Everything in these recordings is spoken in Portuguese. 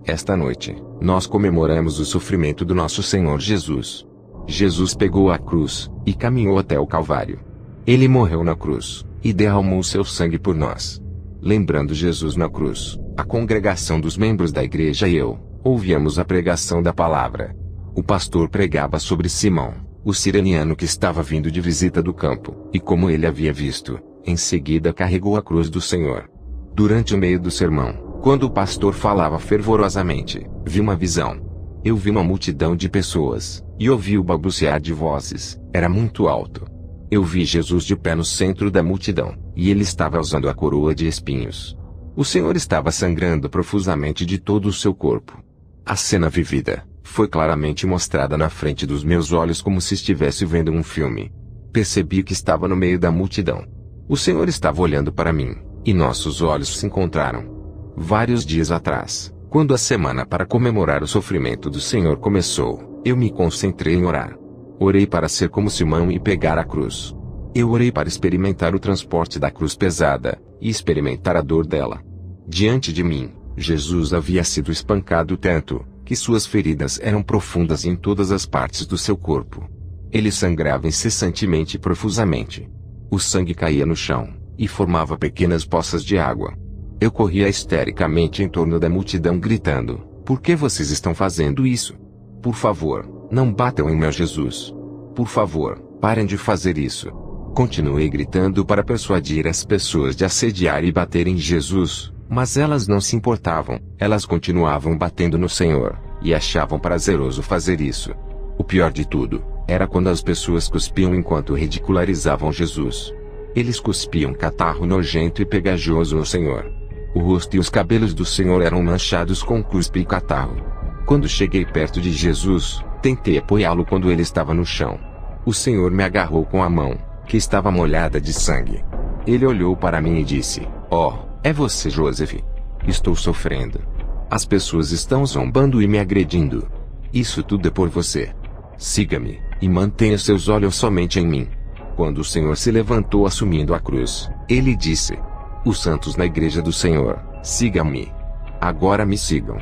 Esta noite, nós comemoramos o sofrimento do nosso Senhor Jesus. Jesus pegou a cruz e caminhou até o Calvário. Ele morreu na cruz e derramou seu sangue por nós. Lembrando Jesus na cruz, a congregação dos membros da igreja e eu ouvíamos a pregação da palavra. O pastor pregava sobre Simão, o cireniano que estava vindo de visita do campo, e como ele havia visto, em seguida carregou a cruz do Senhor. Durante o meio do sermão, quando o pastor falava fervorosamente, vi uma visão. Eu vi uma multidão de pessoas, e ouvi o balbuciar de vozes, era muito alto. Eu vi Jesus de pé no centro da multidão, e ele estava usando a coroa de espinhos. O Senhor estava sangrando profusamente de todo o seu corpo. A cena vivida foi claramente mostrada na frente dos meus olhos como se estivesse vendo um filme. Percebi que estava no meio da multidão. O Senhor estava olhando para mim, e nossos olhos se encontraram. Vários dias atrás, quando a semana para comemorar o sofrimento do Senhor começou, eu me concentrei em orar. Orei para ser como Simão e pegar a cruz. Eu orei para experimentar o transporte da cruz pesada, e experimentar a dor dela. Diante de mim, Jesus havia sido espancado tanto, que suas feridas eram profundas em todas as partes do seu corpo. Ele sangrava incessantemente e profusamente. O sangue caía no chão, e formava pequenas poças de água. Eu corria histericamente em torno da multidão gritando: "Por que vocês estão fazendo isso? Por favor, não batam em meu Jesus. Por favor, parem de fazer isso." Continuei gritando para persuadir as pessoas de assediar e bater em Jesus, mas elas não se importavam, elas continuavam batendo no Senhor, e achavam prazeroso fazer isso. O pior de tudo, era quando as pessoas cuspiam enquanto ridicularizavam Jesus. Eles cuspiam catarro nojento e pegajoso no Senhor. O rosto e os cabelos do Senhor eram manchados com cuspe e catarro. Quando cheguei perto de Jesus, tentei apoiá-lo quando ele estava no chão. O Senhor me agarrou com a mão, que estava molhada de sangue. Ele olhou para mim e disse: "Oh, é você, Joseph. Estou sofrendo. As pessoas estão zombando e me agredindo. Isso tudo é por você. Siga-me, e mantenha seus olhos somente em mim." Quando o Senhor se levantou assumindo a cruz, ele disse: "Os santos na igreja do Senhor, sigam-me. Agora me sigam."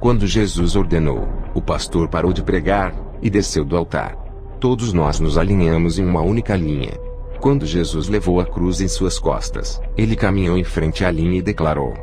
Quando Jesus ordenou, o pastor parou de pregar, e desceu do altar. Todos nós nos alinhamos em uma única linha. Quando Jesus levou a cruz em suas costas, ele caminhou em frente à linha e declarou: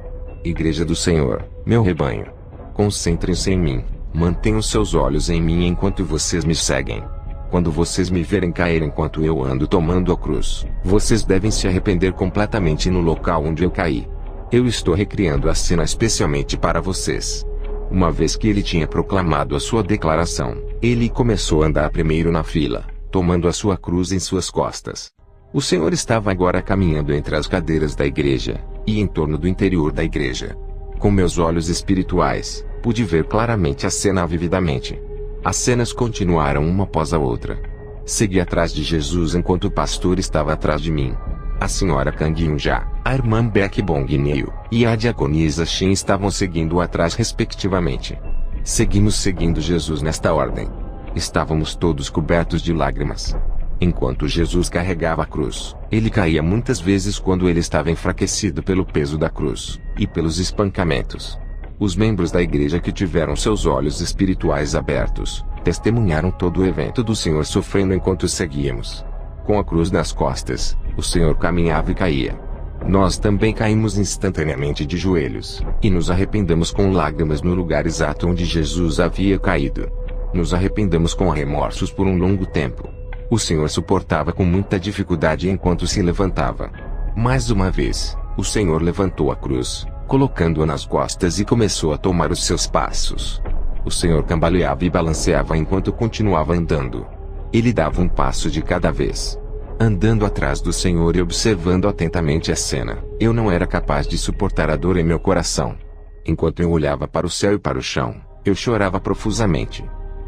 "Igreja do Senhor, meu rebanho, concentrem-se em mim, mantenham seus olhos em mim enquanto vocês me seguem. Quando vocês me verem cair enquanto eu ando tomando a cruz, vocês devem se arrepender completamente no local onde eu caí. Eu estou recriando a cena especialmente para vocês." Uma vez que ele tinha proclamado a sua declaração, ele começou a andar primeiro na fila, tomando a sua cruz em suas costas. O Senhor estava agora caminhando entre as cadeiras da igreja, e em torno do interior da igreja. Com meus olhos espirituais, pude ver claramente a cena vividamente. As cenas continuaram uma após a outra. Segui atrás de Jesus enquanto o pastor estava atrás de mim. A senhora Kang Yun-ja, a irmã Beck Bong-neo, e a diaconisa Shin estavam seguindo atrás respectivamente. Seguimos seguindo Jesus nesta ordem. Estávamos todos cobertos de lágrimas. Enquanto Jesus carregava a cruz, ele caía muitas vezes quando ele estava enfraquecido pelo peso da cruz, e pelos espancamentos. Os membros da igreja que tiveram seus olhos espirituais abertos, testemunharam todo o evento do Senhor sofrendo enquanto seguíamos. Com a cruz nas costas, o Senhor caminhava e caía. Nós também caímos instantaneamente de joelhos, e nos arrependemos com lágrimas no lugar exato onde Jesus havia caído. Nos arrependemos com remorsos por um longo tempo. O Senhor suportava com muita dificuldade enquanto se levantava. Mais uma vez, o Senhor levantou a cruz, colocando-a nas costas e começou a tomar os seus passos. O Senhor cambaleava e balanceava enquanto continuava andando. Ele dava um passo de cada vez. Andando atrás do Senhor e observando atentamente a cena, eu não era capaz de suportar a dor em meu coração. Enquanto eu olhava para o céu e para o chão, eu chorava profusamente.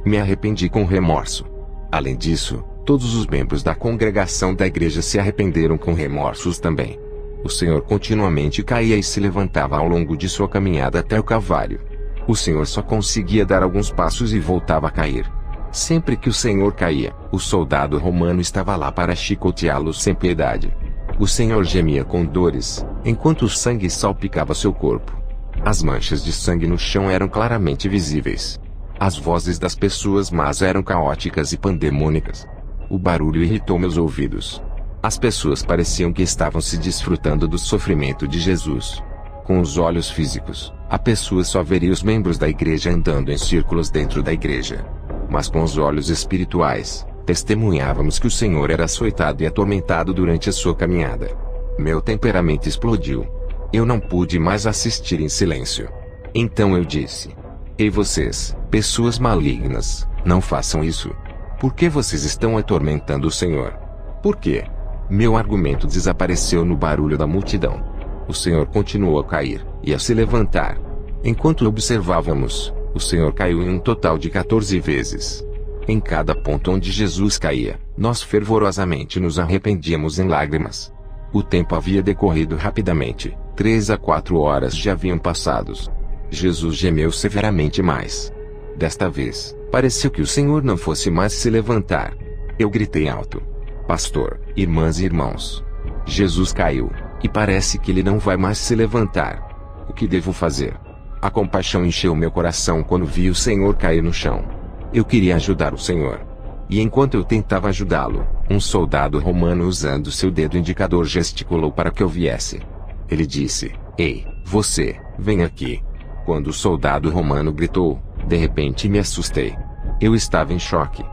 Me arrependi com remorso. Além disso, todos os membros da congregação da igreja se arrependeram com remorsos também. O Senhor continuamente caía e se levantava ao longo de sua caminhada até o Calvário. O Senhor só conseguia dar alguns passos e voltava a cair. Sempre que o Senhor caía, o soldado romano estava lá para chicoteá-lo sem piedade. O Senhor gemia com dores, enquanto o sangue salpicava seu corpo. As manchas de sangue no chão eram claramente visíveis. As vozes das pessoas más eram caóticas e pandemônicas. O barulho irritou meus ouvidos. As pessoas pareciam que estavam se desfrutando do sofrimento de Jesus. Com os olhos físicos, a pessoa só veria os membros da igreja andando em círculos dentro da igreja. Mas com os olhos espirituais, testemunhávamos que o Senhor era açoitado e atormentado durante a sua caminhada. Meu temperamento explodiu. Eu não pude mais assistir em silêncio. Então eu disse: Ei vocês, pessoas malignas, não façam isso. Por que vocês estão atormentando o Senhor? Por quê? Meu argumento desapareceu no barulho da multidão. O Senhor continuou a cair, e a se levantar. Enquanto observávamos, o Senhor caiu em um total de 14 vezes. Em cada ponto onde Jesus caía, nós fervorosamente nos arrependíamos em lágrimas. O tempo havia decorrido rapidamente, 3 a 4 horas já haviam passado. Jesus gemeu severamente mais. Desta vez, pareceu que o Senhor não fosse mais se levantar. Eu gritei alto: Pastor, irmãs e irmãos, Jesus caiu, e parece que ele não vai mais se levantar. O que devo fazer? A compaixão encheu meu coração quando vi o Senhor cair no chão. Eu queria ajudar o Senhor. E enquanto eu tentava ajudá-lo, um soldado romano usando seu dedo indicador gesticulou para que eu viesse. Ele disse: Ei, você, vem aqui. Quando o soldado romano gritou, de repente me assustei. Eu estava em choque.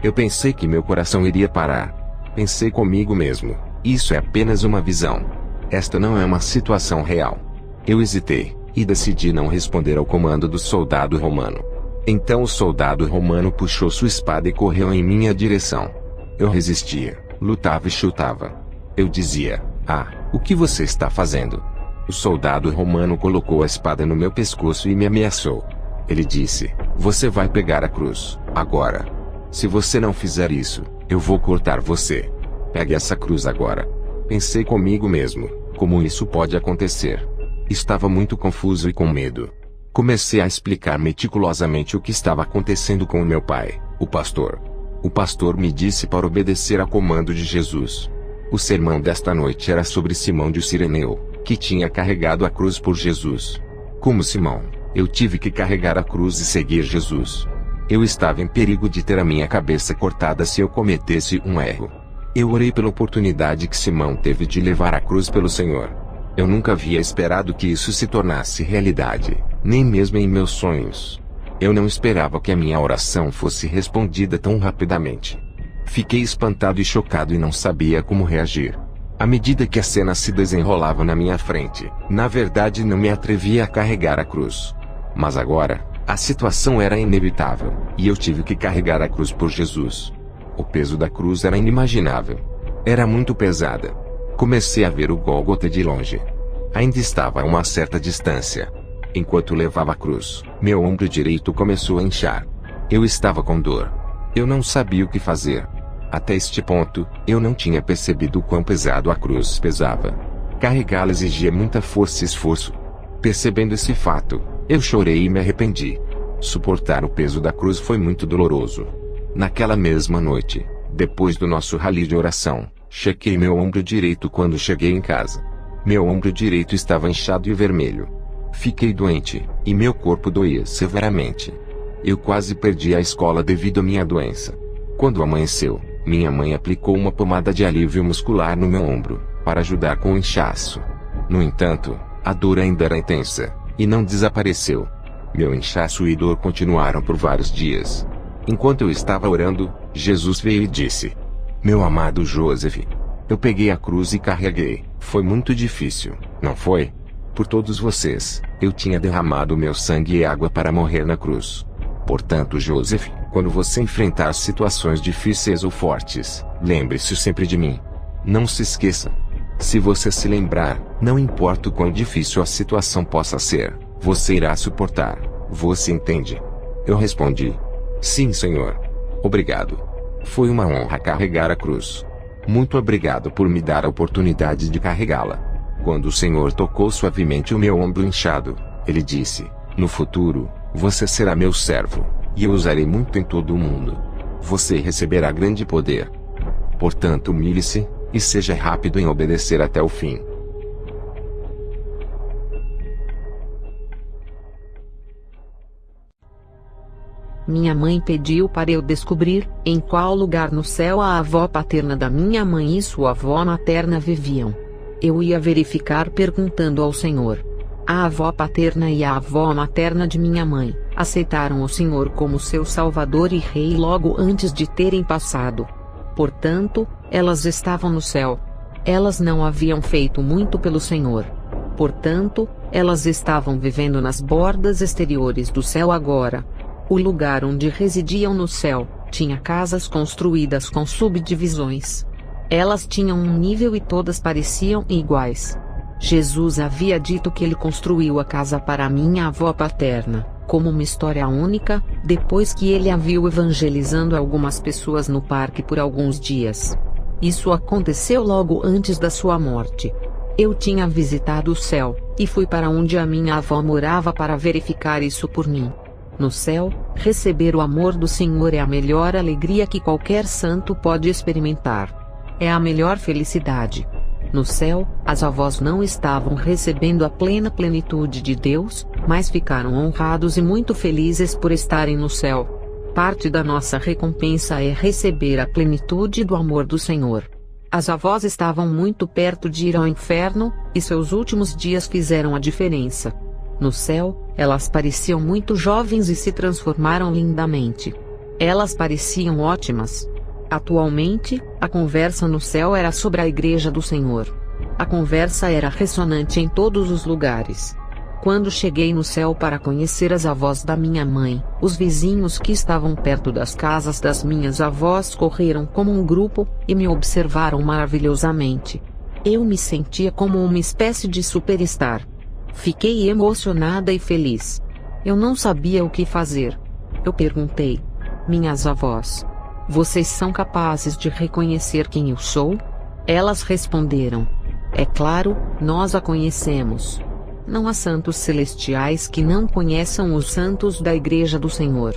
Eu pensei que meu coração iria parar. Pensei comigo mesmo: isso é apenas uma visão. Esta não é uma situação real. Eu hesitei, e decidi não responder ao comando do soldado romano. Então o soldado romano puxou sua espada e correu em minha direção. Eu resistia, lutava e chutava. Eu dizia: Ah, o que você está fazendo? O soldado romano colocou a espada no meu pescoço e me ameaçou. Ele disse: Você vai pegar a cruz, agora. Se você não fizer isso, eu vou cortar você. Pegue essa cruz agora. Pensei comigo mesmo: como isso pode acontecer? Estava muito confuso e com medo. Comecei a explicar meticulosamente o que estava acontecendo com o meu pai, o pastor. O pastor me disse para obedecer ao comando de Jesus. O sermão desta noite era sobre Simão de Cireneu, que tinha carregado a cruz por Jesus. Como Simão, eu tive que carregar a cruz e seguir Jesus. Eu estava em perigo de ter a minha cabeça cortada se eu cometesse um erro. Eu orei pela oportunidade que Simão teve de levar a cruz pelo Senhor. Eu nunca havia esperado que isso se tornasse realidade, nem mesmo em meus sonhos. Eu não esperava que a minha oração fosse respondida tão rapidamente. Fiquei espantado e chocado e não sabia como reagir. À medida que a cena se desenrolava na minha frente, na verdade não me atrevia a carregar a cruz. Mas agora, a situação era inevitável, e eu tive que carregar a cruz por Jesus. O peso da cruz era inimaginável. Era muito pesada. Comecei a ver o Gólgota de longe. Ainda estava a uma certa distância. Enquanto levava a cruz, meu ombro direito começou a inchar. Eu estava com dor. Eu não sabia o que fazer. Até este ponto, eu não tinha percebido o quão pesado a cruz pesava. Carregá-la exigia muita força e esforço. Percebendo esse fato, eu chorei e me arrependi. Suportar o peso da cruz foi muito doloroso. Naquela mesma noite, depois do nosso rally de oração, chequei meu ombro direito quando cheguei em casa. Meu ombro direito estava inchado e vermelho. Fiquei doente, e meu corpo doía severamente. Eu quase perdi a escola devido à minha doença. Quando amanheceu, minha mãe aplicou uma pomada de alívio muscular no meu ombro, para ajudar com o inchaço. No entanto, a dor ainda era intensa, e não desapareceu. Meu inchaço e dor continuaram por vários dias. Enquanto eu estava orando, Jesus veio e disse: Meu amado Joseph, eu peguei a cruz e carreguei. Foi muito difícil, não foi? Por todos vocês, eu tinha derramado meu sangue e água para morrer na cruz. Portanto, Joseph, quando você enfrentar situações difíceis ou fortes, lembre-se sempre de mim. Não se esqueça. Se você se lembrar, não importa o quão difícil a situação possa ser, você irá suportar. Você entende? Eu respondi: Sim, Senhor. Obrigado. Foi uma honra carregar a cruz. Muito obrigado por me dar a oportunidade de carregá-la. Quando o Senhor tocou suavemente o meu ombro inchado, ele disse: No futuro, você será meu servo, e eu usarei muito em todo o mundo. Você receberá grande poder. Portanto, humilhe-se, e seja rápido em obedecer até o fim. Minha mãe pediu para eu descobrir em qual lugar no céu a avó paterna da minha mãe e sua avó materna viviam. Eu ia verificar perguntando ao Senhor. A avó paterna e a avó materna de minha mãe aceitaram o Senhor como seu Salvador e Rei logo antes de terem passado. Portanto, elas estavam no céu. Elas não haviam feito muito pelo Senhor. Portanto, elas estavam vivendo nas bordas exteriores do céu agora. O lugar onde residiam no céu tinha casas construídas com subdivisões. Elas tinham um nível e todas pareciam iguais. Jesus havia dito que ele construiu a casa para minha avó paterna, como uma história única, depois que ele a viu evangelizando algumas pessoas no parque por alguns dias. Isso aconteceu logo antes da sua morte. Eu tinha visitado o céu, e fui para onde a minha avó morava para verificar isso por mim. No céu, receber o amor do Senhor é a melhor alegria que qualquer santo pode experimentar. É a melhor felicidade. No céu, as avós não estavam recebendo a plena plenitude de Deus, mas ficaram honrados e muito felizes por estarem no céu. Parte da nossa recompensa é receber a plenitude do amor do Senhor. As avós estavam muito perto de ir ao inferno, e seus últimos dias fizeram a diferença. No céu, elas pareciam muito jovens e se transformaram lindamente. Elas pareciam ótimas. Atualmente, a conversa no céu era sobre a Igreja do Senhor. A conversa era ressonante em todos os lugares. Quando cheguei no céu para conhecer as avós da minha mãe, os vizinhos que estavam perto das casas das minhas avós correram como um grupo, e me observaram maravilhosamente. Eu me sentia como uma espécie de superstar. Fiquei emocionada e feliz. Eu não sabia o que fazer. Eu perguntei: minhas avós, vocês são capazes de reconhecer quem eu sou? Elas responderam: é claro, nós a conhecemos. Não há santos celestiais que não conheçam os santos da Igreja do Senhor.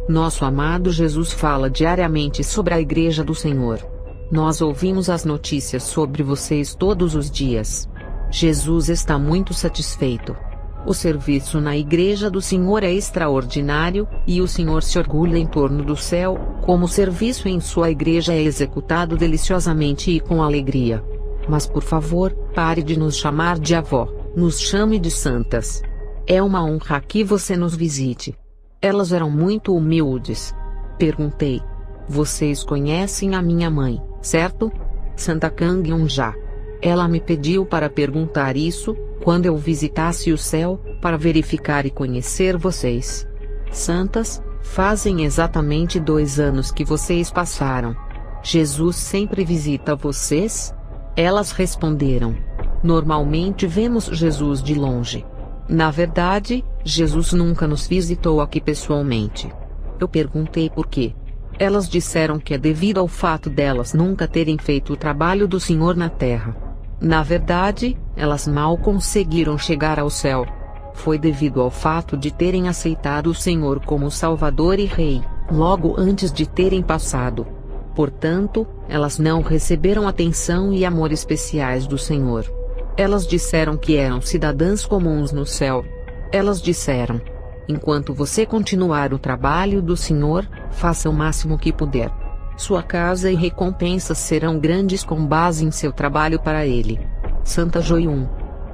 Nosso amado Jesus fala diariamente sobre a Igreja do Senhor. Nós ouvimos as notícias sobre vocês todos os dias. Jesus está muito satisfeito. O serviço na Igreja do Senhor é extraordinário, e o Senhor se orgulha em torno do céu, como o serviço em sua igreja é executado deliciosamente e com alegria. Mas por favor, pare de nos chamar de avó, nos chame de santas. É uma honra que você nos visite. Elas eram muito humildes. Perguntei: vocês conhecem a minha mãe, certo? Santa Kang Yonja. Ela me pediu para perguntar isso, quando eu visitasse o céu, para verificar e conhecer vocês. Santas, fazem exatamente 2 anos que vocês passaram. Jesus sempre visita vocês? Elas responderam: normalmente vemos Jesus de longe. Na verdade, Jesus nunca nos visitou aqui pessoalmente. Eu perguntei por quê. Elas disseram que é devido ao fato delas nunca terem feito o trabalho do Senhor na terra. Na verdade, elas mal conseguiram chegar ao céu. Foi devido ao fato de terem aceitado o Senhor como Salvador e Rei, logo antes de terem passado. Portanto, elas não receberam atenção e amor especiais do Senhor. Elas disseram que eram cidadãs comuns no céu. Elas disseram: enquanto você continuar o trabalho do Senhor, faça o máximo que puder. Sua casa e recompensas serão grandes com base em seu trabalho para Ele. Santa Joyun.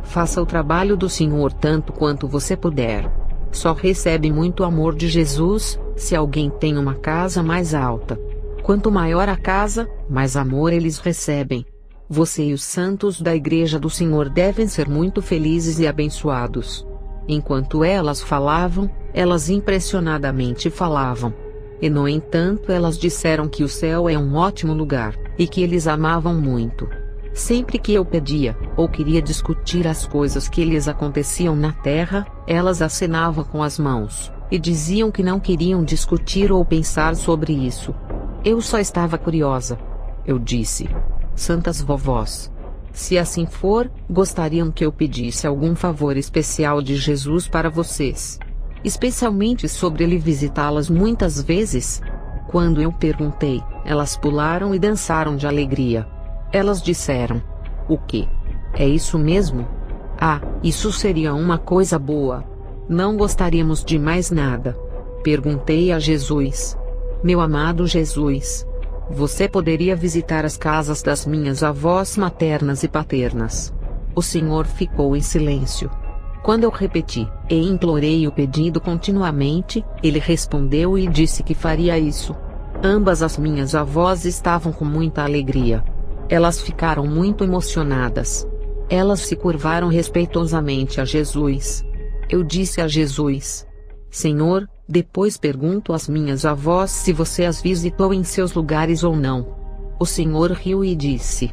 Faça o trabalho do Senhor tanto quanto você puder. Só recebe muito amor de Jesus, se alguém tem uma casa mais alta. Quanto maior a casa, mais amor eles recebem. Você e os santos da Igreja do Senhor devem ser muito felizes e abençoados. Enquanto elas falavam, elas impressionadamente falavam. E no entanto elas disseram que o céu é um ótimo lugar, e que eles amavam muito. Sempre que eu pedia, ou queria discutir as coisas que lhes aconteciam na terra, elas acenavam com as mãos, e diziam que não queriam discutir ou pensar sobre isso. Eu só estava curiosa. Eu disse: santas vovós, se assim for, gostariam que eu pedisse algum favor especial de Jesus para vocês? Especialmente sobre ele visitá-las muitas vezes? Quando eu perguntei, elas pularam e dançaram de alegria. Elas disseram: o quê? É isso mesmo? Ah, isso seria uma coisa boa. Não gostaríamos de mais nada. Perguntei a Jesus: Meu amado Jesus, você poderia visitar as casas das minhas avós maternas e paternas? O Senhor ficou em silêncio. Quando eu repeti e implorei o pedido continuamente, ele respondeu e disse que faria isso. Ambas as minhas avós estavam com muita alegria. Elas ficaram muito emocionadas. Elas se curvaram respeitosamente a Jesus. Eu disse a Jesus: Senhor, depois pergunto às minhas avós se você as visitou em seus lugares ou não. O Senhor riu e disse: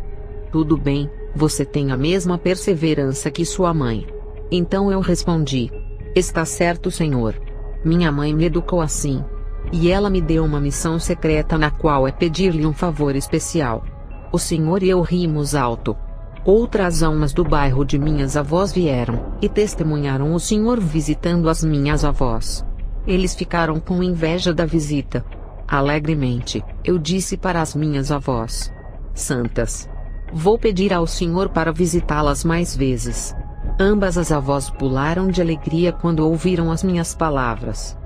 Tudo bem, você tem a mesma perseverança que sua mãe. Então eu respondi: Está certo, Senhor. Minha mãe me educou assim. E ela me deu uma missão secreta na qual é pedir-lhe um favor especial. O Senhor e eu rimos alto. Outras almas do bairro de minhas avós vieram e testemunharam o Senhor visitando as minhas avós. Eles ficaram com inveja da visita. Alegremente, eu disse para as minhas avós: Santas, vou pedir ao Senhor para visitá-las mais vezes. Ambas as avós pularam de alegria quando ouviram as minhas palavras.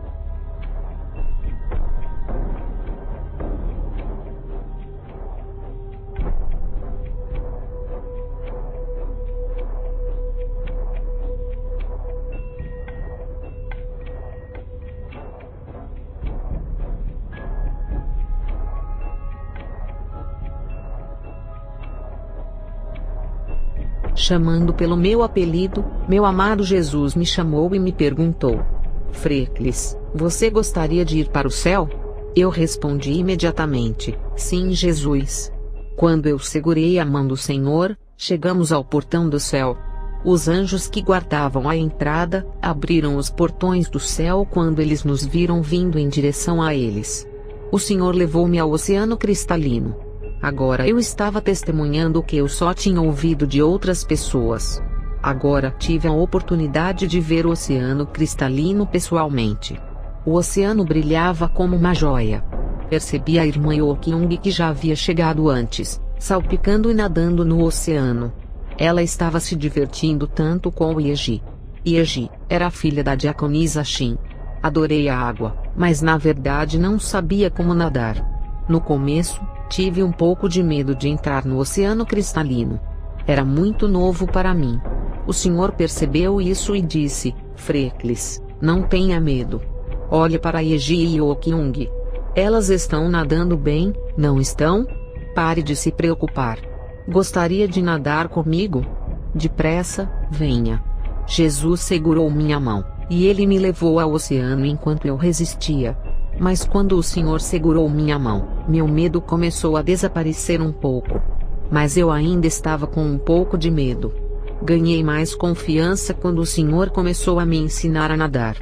Chamando pelo meu apelido, meu amado Jesus me chamou e me perguntou: Frecles, você gostaria de ir para o céu? Eu respondi imediatamente: Sim, Jesus. Quando eu segurei a mão do Senhor, chegamos ao portão do céu. Os anjos que guardavam a entrada abriram os portões do céu quando eles nos viram vindo em direção a eles. O Senhor levou-me ao oceano cristalino. Agora eu estava testemunhando o que eu só tinha ouvido de outras pessoas. Agora tive a oportunidade de ver o oceano cristalino pessoalmente. O oceano brilhava como uma joia. Percebi a irmã Yokyung que já havia chegado antes, salpicando e nadando no oceano. Ela estava se divertindo tanto com o Yeji. Yeji era a filha da diaconisa Shin. Adorei a água, mas na verdade não sabia como nadar. No começo, tive um pouco de medo de entrar no oceano cristalino. Era muito novo para mim. O Senhor percebeu isso e disse: Frecles, não tenha medo. Olhe para Yeji e Yokyung. Elas estão nadando bem, não estão? Pare de se preocupar. Gostaria de nadar comigo? Depressa, venha. Jesus segurou minha mão, e ele me levou ao oceano enquanto eu resistia. Mas quando o Senhor segurou minha mão, meu medo começou a desaparecer um pouco. Mas eu ainda estava com um pouco de medo. Ganhei mais confiança quando o Senhor começou a me ensinar a nadar.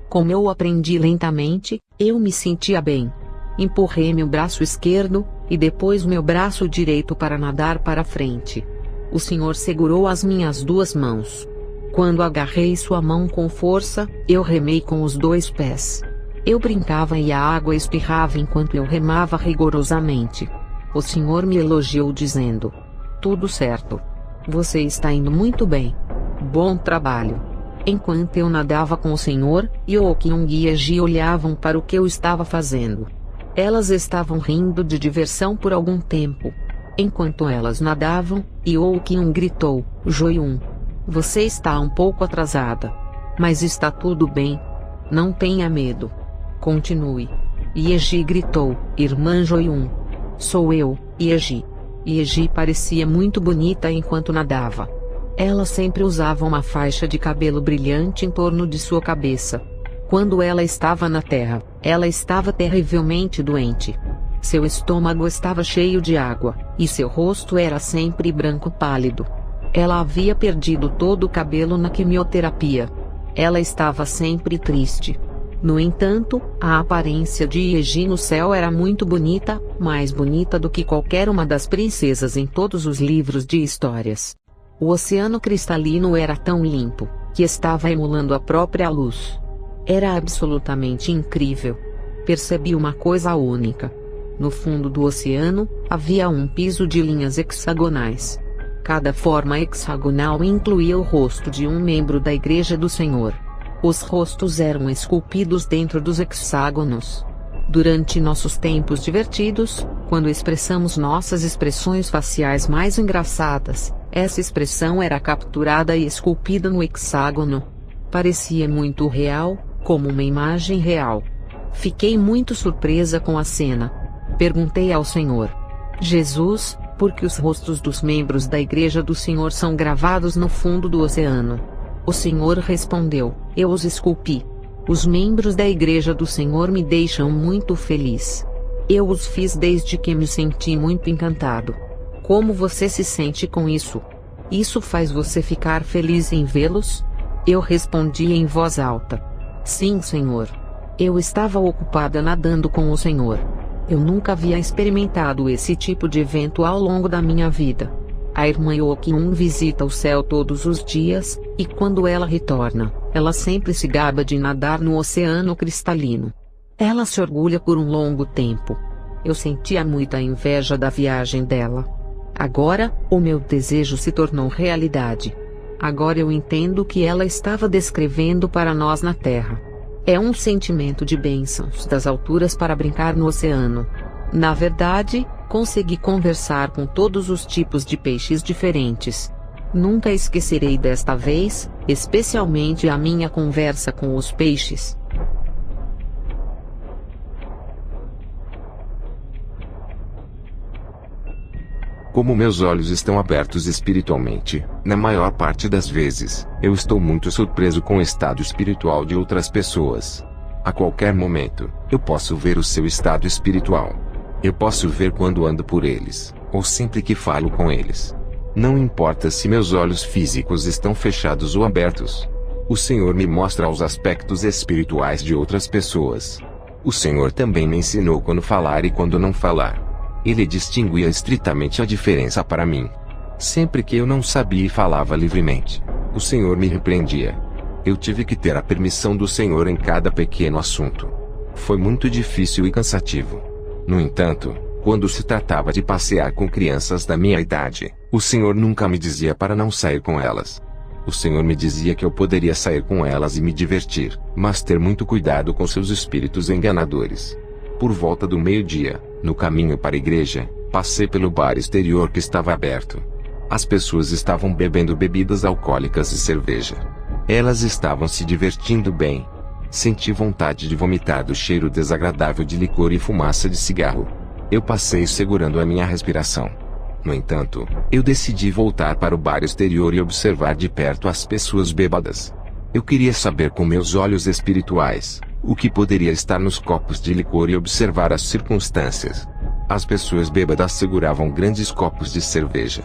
Como eu aprendi lentamente, eu me sentia bem. Empurrei meu braço esquerdo, e depois meu braço direito para nadar para frente. O Senhor segurou as minhas duas mãos. Quando agarrei sua mão com força, eu remei com os dois pés. Eu brincava e a água espirrava enquanto eu remava rigorosamente. O Senhor me elogiou dizendo: Tudo certo. Você está indo muito bem. Bom trabalho. Enquanto eu nadava com o Senhor, Yokyung e Yeji olhavam para o que eu estava fazendo. Elas estavam rindo de diversão por algum tempo. Enquanto elas nadavam, Yokyung gritou: Joyun, você está um pouco atrasada. Mas está tudo bem. Não tenha medo. Continue. Yeji gritou: Irmã Joyun. Sou eu, Yeji. Yeji parecia muito bonita enquanto nadava. Ela sempre usava uma faixa de cabelo brilhante em torno de sua cabeça. Quando ela estava na terra, ela estava terrivelmente doente. Seu estômago estava cheio de água, e seu rosto era sempre branco pálido. Ela havia perdido todo o cabelo na quimioterapia. Ela estava sempre triste. No entanto, a aparência de Yeji no céu era muito bonita, mais bonita do que qualquer uma das princesas em todos os livros de histórias. O oceano cristalino era tão limpo, que estava emulando a própria luz. Era absolutamente incrível. Percebi uma coisa única. No fundo do oceano, havia um piso de linhas hexagonais. Cada forma hexagonal incluía o rosto de um membro da Igreja do Senhor. Os rostos eram esculpidos dentro dos hexágonos. Durante nossos tempos divertidos, quando expressamos nossas expressões faciais mais engraçadas, essa expressão era capturada e esculpida no hexágono. Parecia muito real, como uma imagem real. Fiquei muito surpresa com a cena. Perguntei ao Senhor: Jesus, por que os rostos dos membros da Igreja do Senhor são gravados no fundo do oceano? O Senhor respondeu: eu os esculpi. Os membros da Igreja do Senhor me deixam muito feliz. Eu os fiz desde que me senti muito encantado. Como você se sente com isso? Isso faz você ficar feliz em vê-los? Eu respondi em voz alta: sim, Senhor. Eu estava ocupada nadando com o Senhor. Eu nunca havia experimentado esse tipo de evento ao longo da minha vida. A irmã Yokyun visita o céu todos os dias, e quando ela retorna, ela sempre se gaba de nadar no oceano cristalino. Ela se orgulha por um longo tempo. Eu sentia muita inveja da viagem dela. Agora, o meu desejo se tornou realidade. Agora eu entendo o que ela estava descrevendo para nós na Terra. É um sentimento de bênçãos das alturas para brincar no oceano. Na verdade, consegui conversar com todos os tipos de peixes diferentes. Nunca esquecerei desta vez, especialmente a minha conversa com os peixes. Como meus olhos estão abertos espiritualmente, na maior parte das vezes, eu estou muito surpreso com o estado espiritual de outras pessoas. A qualquer momento, eu posso ver o seu estado espiritual. Eu posso ver quando ando por eles, ou sempre que falo com eles. Não importa se meus olhos físicos estão fechados ou abertos. O Senhor me mostra os aspectos espirituais de outras pessoas. O Senhor também me ensinou quando falar e quando não falar. Ele distinguia estritamente a diferença para mim. Sempre que eu não sabia e falava livremente, o Senhor me repreendia. Eu tive que ter a permissão do Senhor em cada pequeno assunto. Foi muito difícil e cansativo. No entanto, quando se tratava de passear com crianças da minha idade, o Senhor nunca me dizia para não sair com elas. O Senhor me dizia que eu poderia sair com elas e me divertir, mas ter muito cuidado com seus espíritos enganadores. Por volta do meio-dia, no caminho para a igreja, passei pelo bar exterior que estava aberto. As pessoas estavam bebendo bebidas alcoólicas e cerveja. Elas estavam se divertindo bem. Senti vontade de vomitar do cheiro desagradável de licor e fumaça de cigarro. Eu passei segurando a minha respiração. No entanto, eu decidi voltar para o bar exterior e observar de perto as pessoas bêbadas. Eu queria saber com meus olhos espirituais o que poderia estar nos copos de licor e observar as circunstâncias. As pessoas bêbadas seguravam grandes copos de cerveja.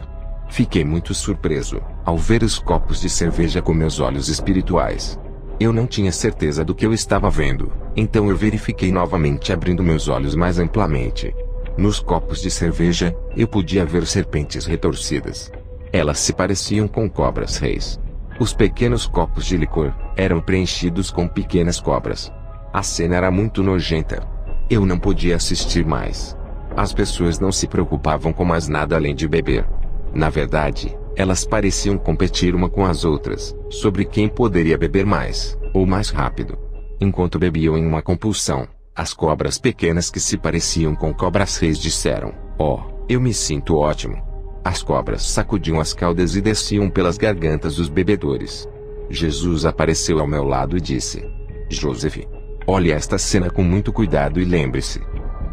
Fiquei muito surpreso ao ver os copos de cerveja com meus olhos espirituais. Eu não tinha certeza do que eu estava vendo, então eu verifiquei novamente abrindo meus olhos mais amplamente. Nos copos de cerveja, eu podia ver serpentes retorcidas. Elas se pareciam com cobras reis. Os pequenos copos de licor eram preenchidos com pequenas cobras. A cena era muito nojenta. Eu não podia assistir mais. As pessoas não se preocupavam com mais nada além de beber. Na verdade, elas pareciam competir uma com as outras, sobre quem poderia beber mais, ou mais rápido. Enquanto bebiam em uma compulsão, as cobras pequenas que se pareciam com cobras reis disseram: "Oh, eu me sinto ótimo." As cobras sacudiam as caudas e desciam pelas gargantas dos bebedores. Jesus apareceu ao meu lado e disse: "Joseph, olhe esta cena com muito cuidado e lembre-se.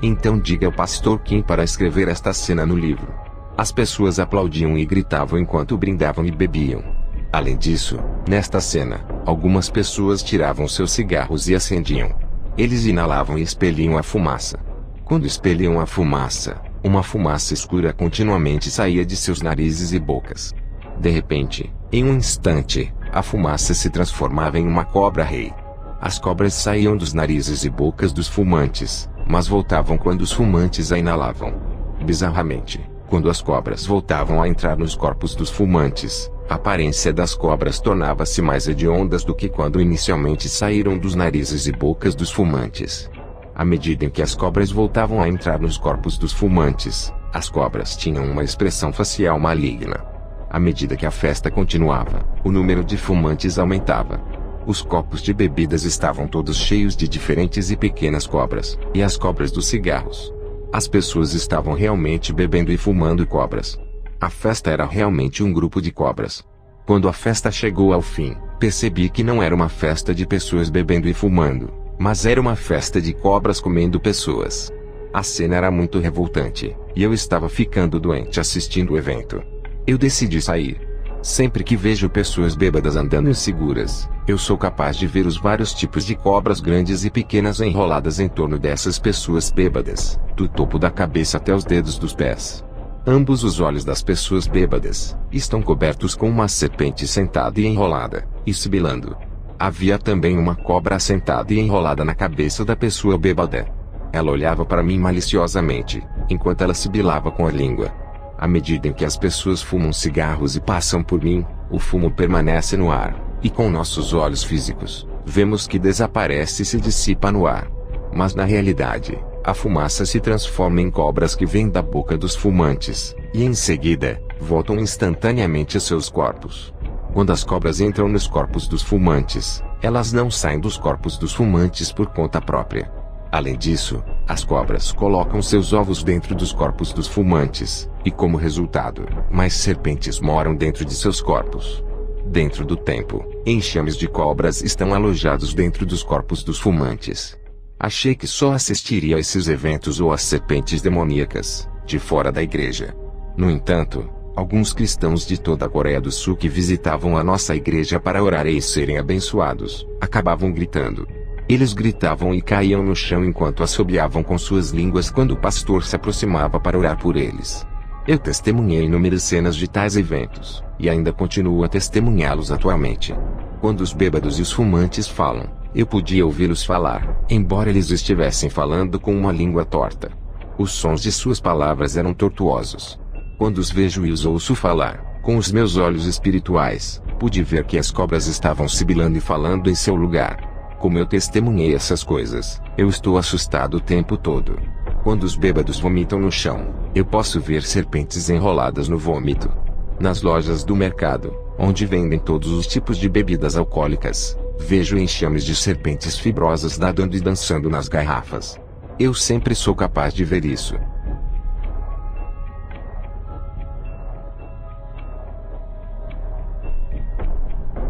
Então diga ao pastor Kim para escrever esta cena no livro." As pessoas aplaudiam e gritavam enquanto brindavam e bebiam. Além disso, nesta cena, algumas pessoas tiravam seus cigarros e acendiam. Eles inalavam e expeliam a fumaça. Quando expeliam a fumaça, uma fumaça escura continuamente saía de seus narizes e bocas. De repente, em um instante, a fumaça se transformava em uma cobra rei. As cobras saíam dos narizes e bocas dos fumantes, mas voltavam quando os fumantes a inalavam. Bizarramente, quando as cobras voltavam a entrar nos corpos dos fumantes, a aparência das cobras tornava-se mais hediondas do que quando inicialmente saíram dos narizes e bocas dos fumantes. À medida em que as cobras voltavam a entrar nos corpos dos fumantes, as cobras tinham uma expressão facial maligna. À medida que a festa continuava, o número de fumantes aumentava. Os copos de bebidas estavam todos cheios de diferentes e pequenas cobras, e as cobras dos cigarros. As pessoas estavam realmente bebendo e fumando cobras. A festa era realmente um grupo de cobras. Quando a festa chegou ao fim, percebi que não era uma festa de pessoas bebendo e fumando, mas era uma festa de cobras comendo pessoas. A cena era muito revoltante, e eu estava ficando doente assistindo o evento. Eu decidi sair. Sempre que vejo pessoas bêbadas andando inseguras, eu sou capaz de ver os vários tipos de cobras grandes e pequenas enroladas em torno dessas pessoas bêbadas, do topo da cabeça até os dedos dos pés. Ambos os olhos das pessoas bêbadas estão cobertos com uma serpente sentada e enrolada, e sibilando. Havia também uma cobra sentada e enrolada na cabeça da pessoa bêbada. Ela olhava para mim maliciosamente, enquanto ela sibilava com a língua. À medida em que as pessoas fumam cigarros e passam por mim, o fumo permanece no ar, e com nossos olhos físicos, vemos que desaparece e se dissipa no ar. Mas na realidade, a fumaça se transforma em cobras que vêm da boca dos fumantes, e em seguida, voltam instantaneamente a seus corpos. Quando as cobras entram nos corpos dos fumantes, elas não saem dos corpos dos fumantes por conta própria. Além disso, as cobras colocam seus ovos dentro dos corpos dos fumantes, e como resultado, mais serpentes moram dentro de seus corpos. Dentro do templo, enxames de cobras estão alojados dentro dos corpos dos fumantes. Achei que só assistiria a esses eventos ou às serpentes demoníacas, de fora da igreja. No entanto, alguns cristãos de toda a Coreia do Sul que visitavam a nossa igreja para orar e serem abençoados, acabavam gritando. Eles gritavam e caíam no chão enquanto assobiavam com suas línguas quando o pastor se aproximava para orar por eles. Eu testemunhei inúmeras cenas de tais eventos, e ainda continuo a testemunhá-los atualmente. Quando os bêbados e os fumantes falam, eu podia ouvi-los falar, embora eles estivessem falando com uma língua torta. Os sons de suas palavras eram tortuosos. Quando os vejo e os ouço falar, com os meus olhos espirituais, pude ver que as cobras estavam sibilando e falando em seu lugar. Como eu testemunhei essas coisas, eu estou assustado o tempo todo. Quando os bêbados vomitam no chão, eu posso ver serpentes enroladas no vômito. Nas lojas do mercado, onde vendem todos os tipos de bebidas alcoólicas, vejo enxames de serpentes fibrosas nadando e dançando nas garrafas. Eu sempre sou capaz de ver isso.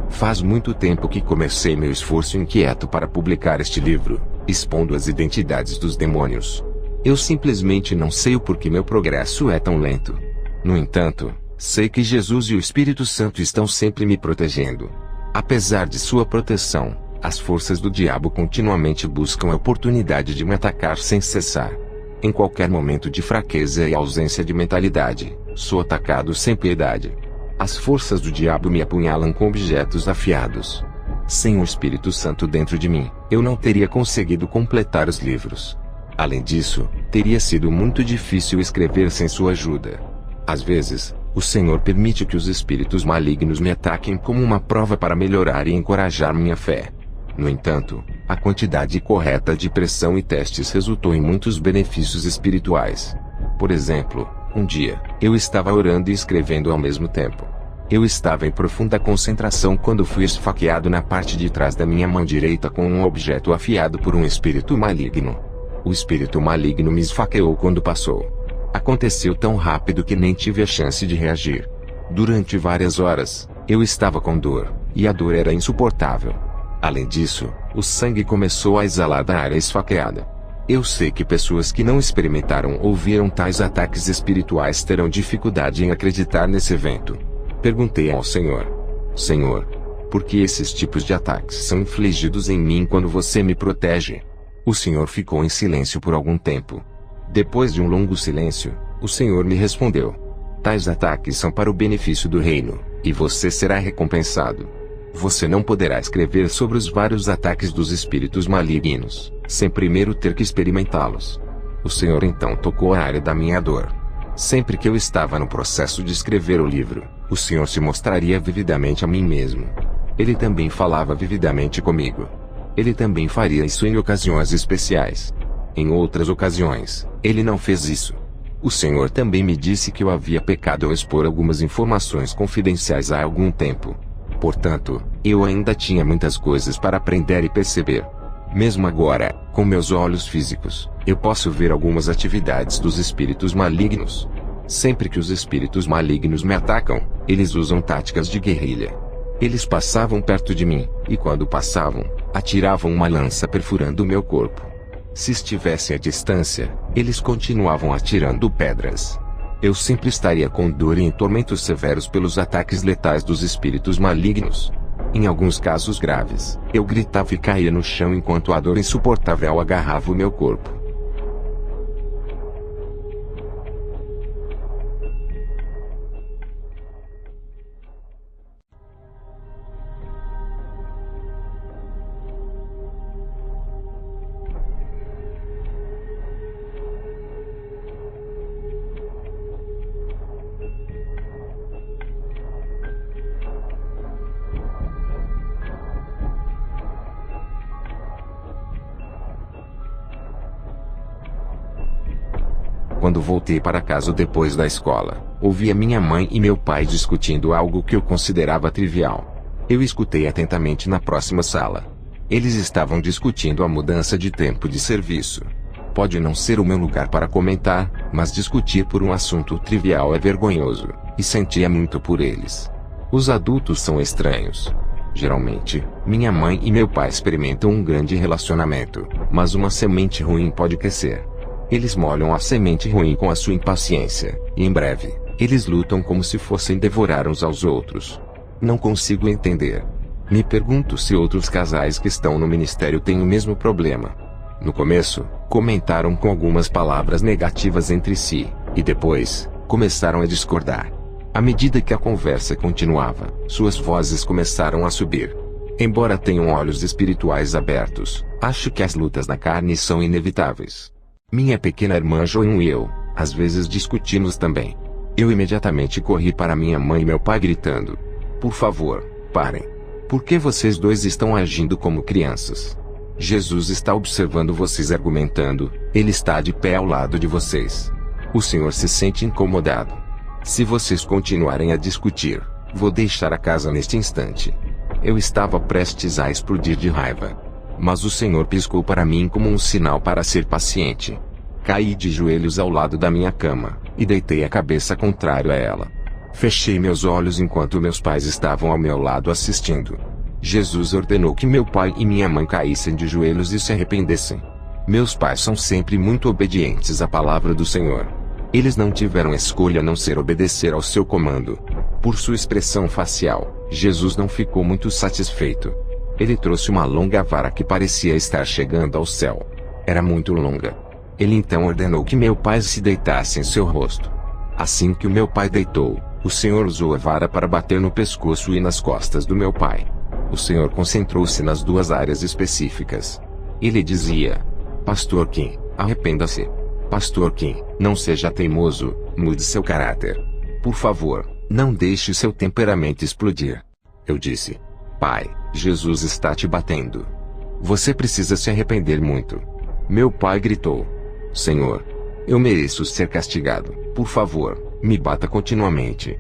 Faz muito tempo que comecei meu esforço inquieto para publicar este livro, expondo as identidades dos demônios. Eu simplesmente não sei o porquê meu progresso é tão lento. No entanto, sei que Jesus e o Espírito Santo estão sempre me protegendo. Apesar de sua proteção, as forças do diabo continuamente buscam a oportunidade de me atacar sem cessar. Em qualquer momento de fraqueza e ausência de mentalidade, sou atacado sem piedade. As forças do diabo me apunhalam com objetos afiados. Sem o Espírito Santo dentro de mim, eu não teria conseguido completar os livros. Além disso, teria sido muito difícil escrever sem sua ajuda. Às vezes, o Senhor permite que os espíritos malignos me ataquem como uma prova para melhorar e encorajar minha fé. No entanto, a quantidade correta de pressão e testes resultou em muitos benefícios espirituais. Por exemplo, um dia, eu estava orando e escrevendo ao mesmo tempo. Eu estava em profunda concentração quando fui esfaqueado na parte de trás da minha mão direita com um objeto afiado por um espírito maligno. O espírito maligno me esfaqueou quando passou. Aconteceu tão rápido que nem tive a chance de reagir. Durante várias horas, eu estava com dor, e a dor era insuportável. Além disso, o sangue começou a exalar da área esfaqueada. Eu sei que pessoas que não experimentaram ou viram tais ataques espirituais terão dificuldade em acreditar nesse evento. Perguntei ao Senhor: Senhor, por que esses tipos de ataques são infligidos em mim quando você me protege? O Senhor ficou em silêncio por algum tempo. Depois de um longo silêncio, o Senhor me respondeu: tais ataques são para o benefício do reino, e você será recompensado. Você não poderá escrever sobre os vários ataques dos espíritos malignos, sem primeiro ter que experimentá-los. O Senhor então tocou a área da minha dor. Sempre que eu estava no processo de escrever o livro, o Senhor se mostraria vividamente a mim mesmo. Ele também falava vividamente comigo. Ele também faria isso em ocasiões especiais. Em outras ocasiões, ele não fez isso. O Senhor também me disse que eu havia pecado ao expor algumas informações confidenciais há algum tempo. Portanto, eu ainda tinha muitas coisas para aprender e perceber. Mesmo agora, com meus olhos físicos, eu posso ver algumas atividades dos espíritos malignos. Sempre que os espíritos malignos me atacam, eles usam táticas de guerrilha. Eles passavam perto de mim, e quando passavam, atiravam uma lança perfurando o meu corpo. Se estivessem à distância, eles continuavam atirando pedras. Eu sempre estaria com dor e em tormentos severos pelos ataques letais dos espíritos malignos. Em alguns casos graves, eu gritava e caía no chão enquanto a dor insuportável agarrava o meu corpo. Quando voltei para casa depois da escola, ouvi a minha mãe e meu pai discutindo algo que eu considerava trivial. Eu escutei atentamente na próxima sala. Eles estavam discutindo a mudança de tempo de serviço. Pode não ser o meu lugar para comentar, mas discutir por um assunto trivial é vergonhoso, e sentia muito por eles. Os adultos são estranhos. Geralmente, minha mãe e meu pai experimentam um grande relacionamento, mas uma semente ruim pode crescer. Eles molham a semente ruim com a sua impaciência, e em breve, eles lutam como se fossem devorar uns aos outros. Não consigo entender. Me pergunto se outros casais que estão no ministério têm o mesmo problema. No começo, comentaram com algumas palavras negativas entre si, e depois, começaram a discordar. À medida que a conversa continuava, suas vozes começaram a subir. Embora tenham olhos espirituais abertos, acho que as lutas na carne são inevitáveis. Minha pequena irmã Joan e eu, às vezes discutimos também. Eu imediatamente corri para minha mãe e meu pai gritando: "Por favor, parem. Por que vocês dois estão agindo como crianças? Jesus está observando vocês argumentando, ele está de pé ao lado de vocês. O Senhor se sente incomodado. Se vocês continuarem a discutir, vou deixar a casa neste instante." Eu estava prestes a explodir de raiva. Mas o Senhor piscou para mim como um sinal para ser paciente. Caí de joelhos ao lado da minha cama, e deitei a cabeça contrário a ela. Fechei meus olhos enquanto meus pais estavam ao meu lado assistindo. Jesus ordenou que meu pai e minha mãe caíssem de joelhos e se arrependessem. Meus pais são sempre muito obedientes à palavra do Senhor. Eles não tiveram escolha a não ser obedecer ao seu comando. Por sua expressão facial, Jesus não ficou muito satisfeito. Ele trouxe uma longa vara que parecia estar chegando ao céu. Era muito longa. Ele então ordenou que meu pai se deitasse em seu rosto. Assim que o meu pai deitou, o Senhor usou a vara para bater no pescoço e nas costas do meu pai. O Senhor concentrou-se nas duas áreas específicas. Ele dizia: "Pastor Kim, arrependa-se. Pastor Kim, não seja teimoso, mude seu caráter. Por favor, não deixe seu temperamento explodir." Eu disse: "Pai, Jesus está te batendo. Você precisa se arrepender muito." Meu pai gritou: "Senhor, eu mereço ser castigado. Por favor, me bata continuamente.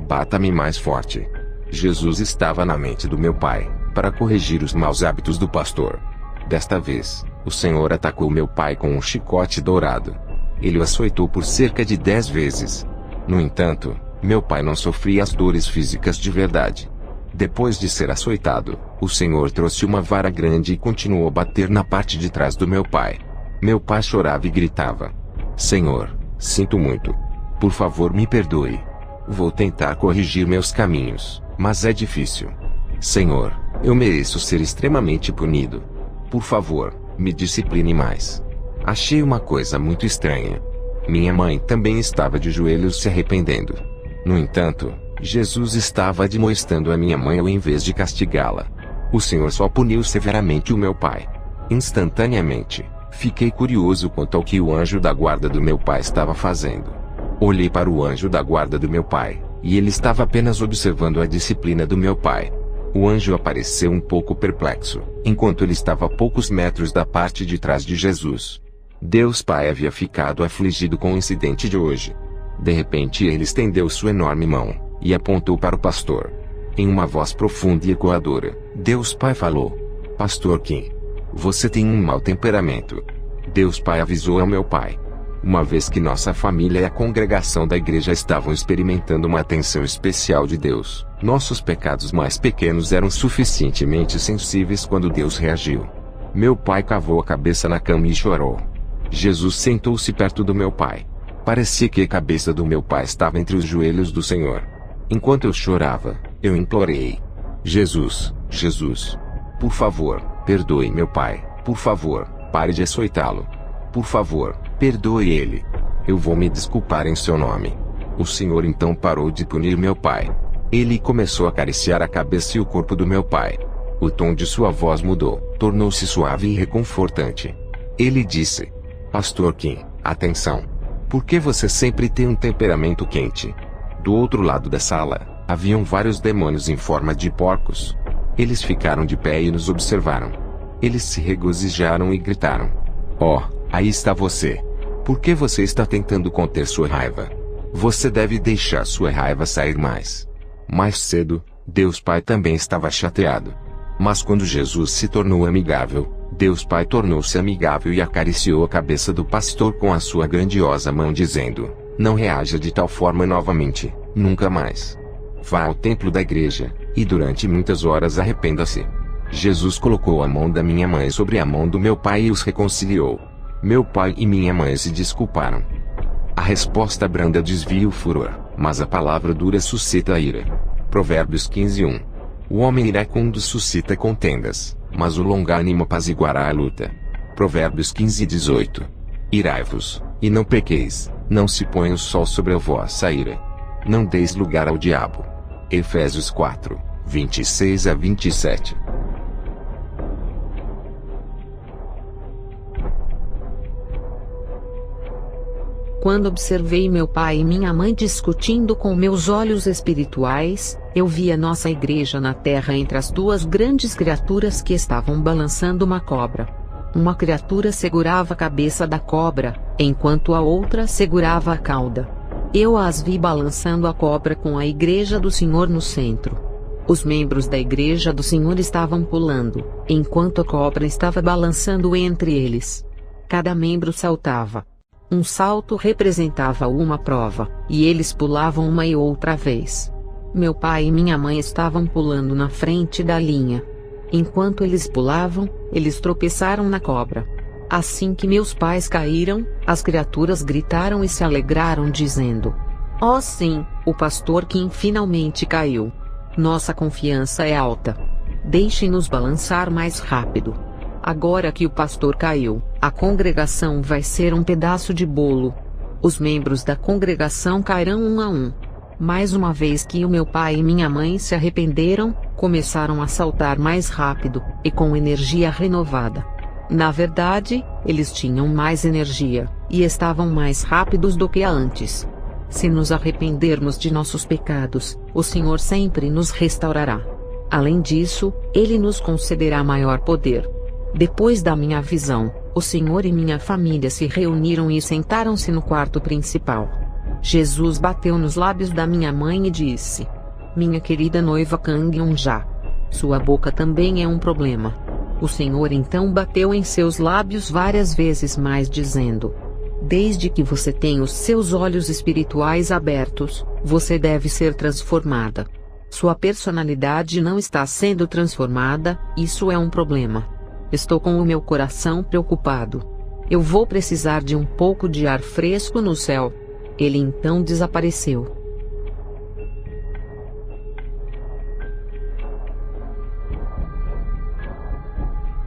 Bata-me mais forte." Jesus estava na mente do meu pai, para corrigir os maus hábitos do pastor. Desta vez, o Senhor atacou meu pai com um chicote dourado. Ele o açoitou por cerca de 10 vezes. No entanto, meu pai não sofria as dores físicas de verdade. Depois de ser açoitado, o Senhor trouxe uma vara grande e continuou a bater na parte de trás do meu pai. Meu pai chorava e gritava: "Senhor, sinto muito. Por favor, me perdoe. Vou tentar corrigir meus caminhos, mas é difícil. Senhor, eu mereço ser extremamente punido. Por favor, me discipline mais." Achei uma coisa muito estranha. Minha mãe também estava de joelhos se arrependendo. No entanto, Jesus estava admoestando a minha mãe ao invés de castigá-la. O Senhor só puniu severamente o meu pai. Instantaneamente, fiquei curioso quanto ao que o anjo da guarda do meu pai estava fazendo. Olhei para o anjo da guarda do meu pai, e ele estava apenas observando a disciplina do meu pai. O anjo apareceu um pouco perplexo, enquanto ele estava a poucos metros da parte de trás de Jesus. Deus Pai havia ficado afligido com o incidente de hoje. De repente ele estendeu sua enorme mão, e apontou para o pastor. Em uma voz profunda e ecoadora, Deus Pai falou: Pastor Kim, você tem um mau temperamento. Deus Pai avisou ao meu pai. Uma vez que nossa família e a congregação da igreja estavam experimentando uma atenção especial de Deus, nossos pecados mais pequenos eram suficientemente sensíveis quando Deus reagiu. Meu pai cavou a cabeça na cama e chorou. Jesus sentou-se perto do meu pai. Parecia que a cabeça do meu pai estava entre os joelhos do Senhor. Enquanto eu chorava, eu implorei: Jesus, Jesus, por favor, perdoe meu pai. Por favor, pare de açoitá-lo. Por favor, perdoe ele. Eu vou me desculpar em seu nome. O Senhor então parou de punir meu pai. Ele começou a acariciar a cabeça e o corpo do meu pai. O tom de sua voz mudou, tornou-se suave e reconfortante. Ele disse: Pastor Kim, atenção. Por que você sempre tem um temperamento quente? Do outro lado da sala, haviam vários demônios em forma de porcos. Eles ficaram de pé e nos observaram. Eles se regozijaram e gritaram: Oh, aí está você. Por que você está tentando conter sua raiva? Você deve deixar sua raiva sair mais. Mais cedo, Deus Pai também estava chateado. Mas quando Jesus se tornou amigável, Deus Pai tornou-se amigável e acariciou a cabeça do pastor com a sua grandiosa mão dizendo: Não reaja de tal forma novamente, nunca mais. Vá ao templo da igreja, e durante muitas horas arrependa-se. Jesus colocou a mão da minha mãe sobre a mão do meu pai e os reconciliou. Meu pai e minha mãe se desculparam. A resposta branda desvia o furor, mas a palavra dura suscita a ira. Provérbios 15:1. O homem iracundo suscita contendas, mas o longânimo apaziguará a luta. Provérbios 15:18. Irai-vos, e não pequeis, não se ponha o sol sobre a vossa ira. Não deis lugar ao diabo. Efésios 4:26-27. Quando observei meu pai e minha mãe discutindo com meus olhos espirituais, eu vi a nossa igreja na terra entre as duas grandes criaturas que estavam balançando uma cobra. Uma criatura segurava a cabeça da cobra, enquanto a outra segurava a cauda. Eu as vi balançando a cobra com a igreja do Senhor no centro. Os membros da igreja do Senhor estavam pulando, enquanto a cobra estava balançando entre eles. Cada membro saltava. Um salto representava uma prova, e eles pulavam uma e outra vez. Meu pai e minha mãe estavam pulando na frente da linha. Enquanto eles pulavam, eles tropeçaram na cobra. Assim que meus pais caíram, as criaturas gritaram e se alegraram dizendo: Oh sim, o pastor Kim finalmente caiu. Nossa confiança é alta. Deixem-nos balançar mais rápido. Agora que o pastor caiu, a congregação vai ser um pedaço de bolo. Os membros da congregação cairão um a um. Mais uma vez que o meu pai e minha mãe se arrependeram, começaram a saltar mais rápido, e com energia renovada. Na verdade, eles tinham mais energia, e estavam mais rápidos do que antes. Se nos arrependermos de nossos pecados, o Senhor sempre nos restaurará. Além disso, Ele nos concederá maior poder. Depois da minha visão, o Senhor e minha família se reuniram e sentaram-se no quarto principal. Jesus bateu nos lábios da minha mãe e disse: Minha querida noiva Kang Eun-ja, sua boca também é um problema. O Senhor então bateu em seus lábios várias vezes mais dizendo: Desde que você tem os seus olhos espirituais abertos, você deve ser transformada. Sua personalidade não está sendo transformada, isso é um problema. Estou com o meu coração preocupado. Eu vou precisar de um pouco de ar fresco no céu. Ele então desapareceu.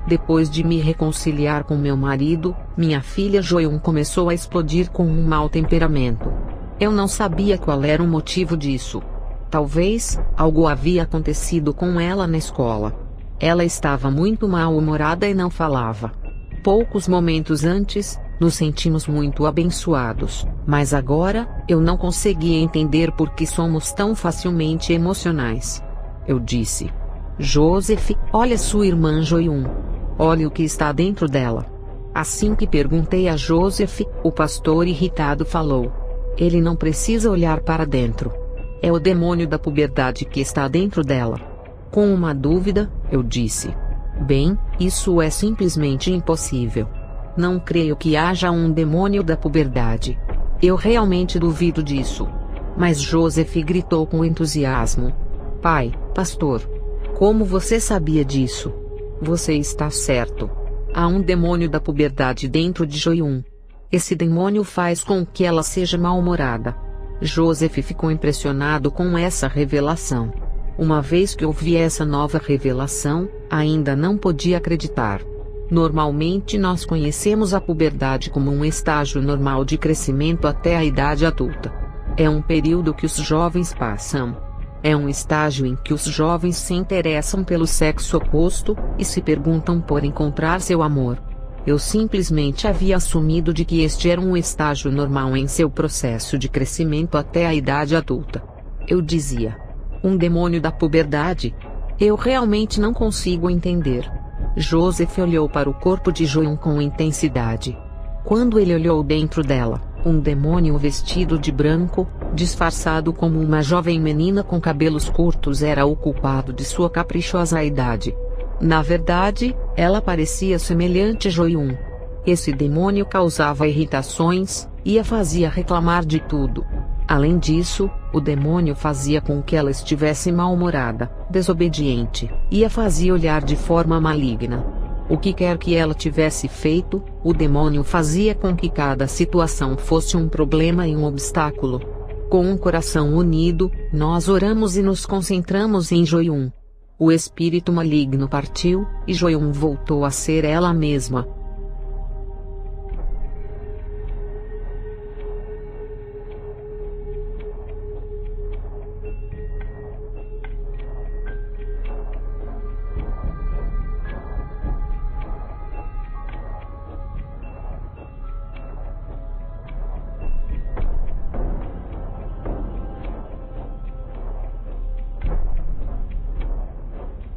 Depois de me reconciliar com meu marido, minha filha Joyun começou a explodir com um mau temperamento. Eu não sabia qual era o motivo disso. Talvez, algo havia acontecido com ela na escola. Ela estava muito mal-humorada e não falava. Poucos momentos antes, nos sentimos muito abençoados, mas agora, eu não conseguia entender por que somos tão facilmente emocionais. Eu disse: Joseph, olha sua irmã Joyun. Olhe o que está dentro dela. Assim que perguntei a Joseph, o pastor irritado falou: Ele não precisa olhar para dentro. É o demônio da puberdade que está dentro dela. Com uma dúvida, eu disse: bem, isso é simplesmente impossível. Não creio que haja um demônio da puberdade. Eu realmente duvido disso. Mas Joseph gritou com entusiasmo: pai, pastor, como você sabia disso? Você está certo. Há um demônio da puberdade dentro de Joyun. Esse demônio faz com que ela seja mal-humorada. Joseph ficou impressionado com essa revelação. Uma vez que ouvi essa nova revelação, ainda não podia acreditar. Normalmente nós conhecemos a puberdade como um estágio normal de crescimento até a idade adulta. É um período que os jovens passam. É um estágio em que os jovens se interessam pelo sexo oposto, e se perguntam por encontrar seu amor. Eu simplesmente havia assumido de que este era um estágio normal em seu processo de crescimento até a idade adulta. Eu dizia: um demônio da puberdade? Eu realmente não consigo entender. Joseph olhou para o corpo de Joyun com intensidade. Quando ele olhou dentro dela, um demônio vestido de branco, disfarçado como uma jovem menina com cabelos curtos, era o culpado de sua caprichosa idade. Na verdade, ela parecia semelhante a Joyun. Esse demônio causava irritações, e a fazia reclamar de tudo. Além disso, o demônio fazia com que ela estivesse mal-humorada, desobediente, e a fazia olhar de forma maligna. O que quer que ela tivesse feito, o demônio fazia com que cada situação fosse um problema e um obstáculo. Com um coração unido, nós oramos e nos concentramos em Joyun. O espírito maligno partiu, e Joyun voltou a ser ela mesma.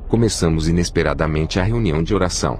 Começamos inesperadamente a reunião de oração.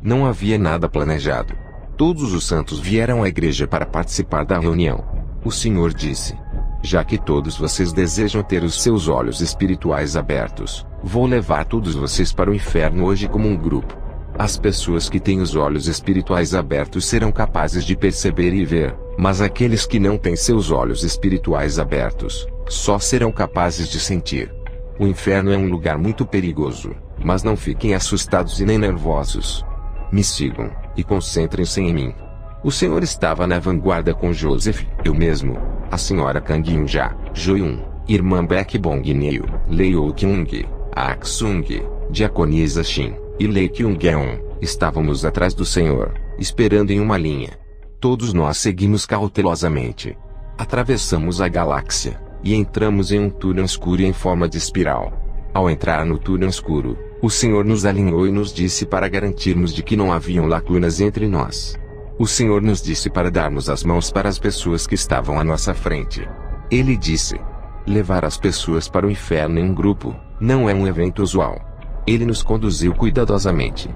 Não havia nada planejado. Todos os santos vieram à igreja para participar da reunião. O Senhor disse: já que todos vocês desejam ter os seus olhos espirituais abertos, vou levar todos vocês para o inferno hoje como um grupo. As pessoas que têm os olhos espirituais abertos serão capazes de perceber e ver, mas aqueles que não têm seus olhos espirituais abertos, só serão capazes de sentir. O inferno é um lugar muito perigoso, mas não fiquem assustados e nem nervosos. Me sigam, e concentrem-se em mim. O Senhor estava na vanguarda com Joseph, eu mesmo, a senhora Kang Yun-ja, Joyun, irmã Baek Bong-neo, Lei Oh-kyung, Ah-sung, diaconisa Shin, e Lei Kyung-geon. Estávamos atrás do Senhor, esperando em uma linha. Todos nós seguimos cautelosamente. Atravessamos a galáxia, e entramos em um túnel escuro em forma de espiral. Ao entrar no túnel escuro, o Senhor nos alinhou e nos disse para garantirmos de que não haviam lacunas entre nós. O Senhor nos disse para darmos as mãos para as pessoas que estavam à nossa frente. Ele disse: levar as pessoas para o inferno em um grupo, não é um evento usual. Ele nos conduziu cuidadosamente.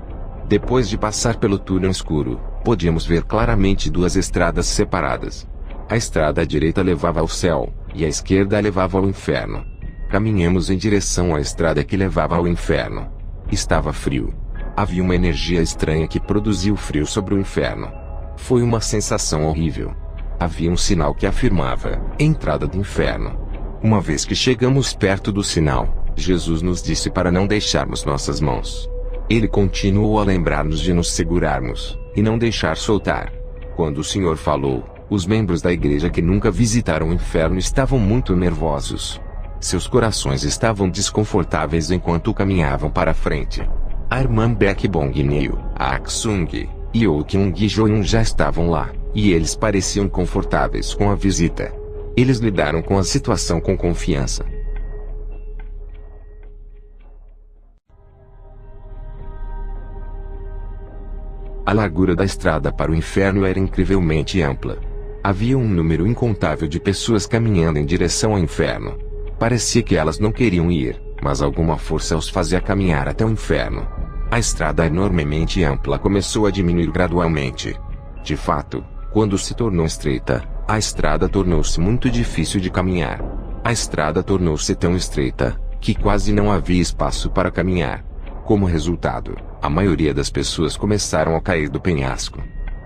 Depois de passar pelo túnel escuro, podíamos ver claramente duas estradas separadas. A estrada à direita levava ao céu, e a esquerda levava ao inferno. Caminhamos em direção à estrada que levava ao inferno. Estava frio. Havia uma energia estranha que produziu frio sobre o inferno. Foi uma sensação horrível. Havia um sinal que afirmava: entrada do inferno. Uma vez que chegamos perto do sinal, Jesus nos disse para não deixarmos nossas mãos. Ele continuou a lembrar-nos de nos segurarmos, e não deixar soltar. Quando o Senhor falou, os membros da igreja que nunca visitaram o inferno estavam muito nervosos. Seus corações estavam desconfortáveis enquanto caminhavam para frente. A irmã Baek Bong-neo, a Ah-sung, e Oh-kyung e Joyun já estavam lá, e eles pareciam confortáveis com a visita. Eles lidaram com a situação com confiança. A largura da estrada para o inferno era incrivelmente ampla. Havia um número incontável de pessoas caminhando em direção ao inferno. Parecia que elas não queriam ir, mas alguma força os fazia caminhar até o inferno. A estrada enormemente ampla começou a diminuir gradualmente. De fato, quando se tornou estreita, a estrada tornou-se muito difícil de caminhar. A estrada tornou-se tão estreita, que quase não havia espaço para caminhar. Como resultado, a maioria das pessoas começaram a cair do penhasco.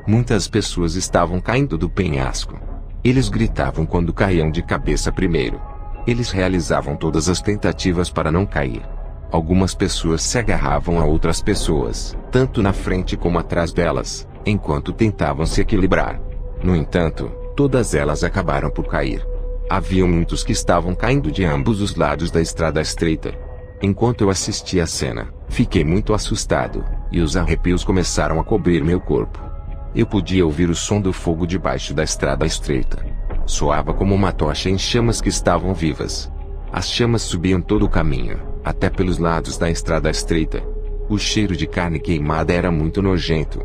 Muitas pessoas estavam caindo do penhasco. Eles gritavam quando caíam de cabeça primeiro. Eles realizavam todas as tentativas para não cair. Algumas pessoas se agarravam a outras pessoas, tanto na frente como atrás delas, enquanto tentavam se equilibrar. No entanto, todas elas acabaram por cair. Havia muitos que estavam caindo de ambos os lados da estrada estreita. Enquanto eu assistia a cena, fiquei muito assustado, e os arrepios começaram a cobrir meu corpo. Eu podia ouvir o som do fogo debaixo da estrada estreita. Soava como uma tocha em chamas que estavam vivas. As chamas subiam todo o caminho, até pelos lados da estrada estreita. O cheiro de carne queimada era muito nojento.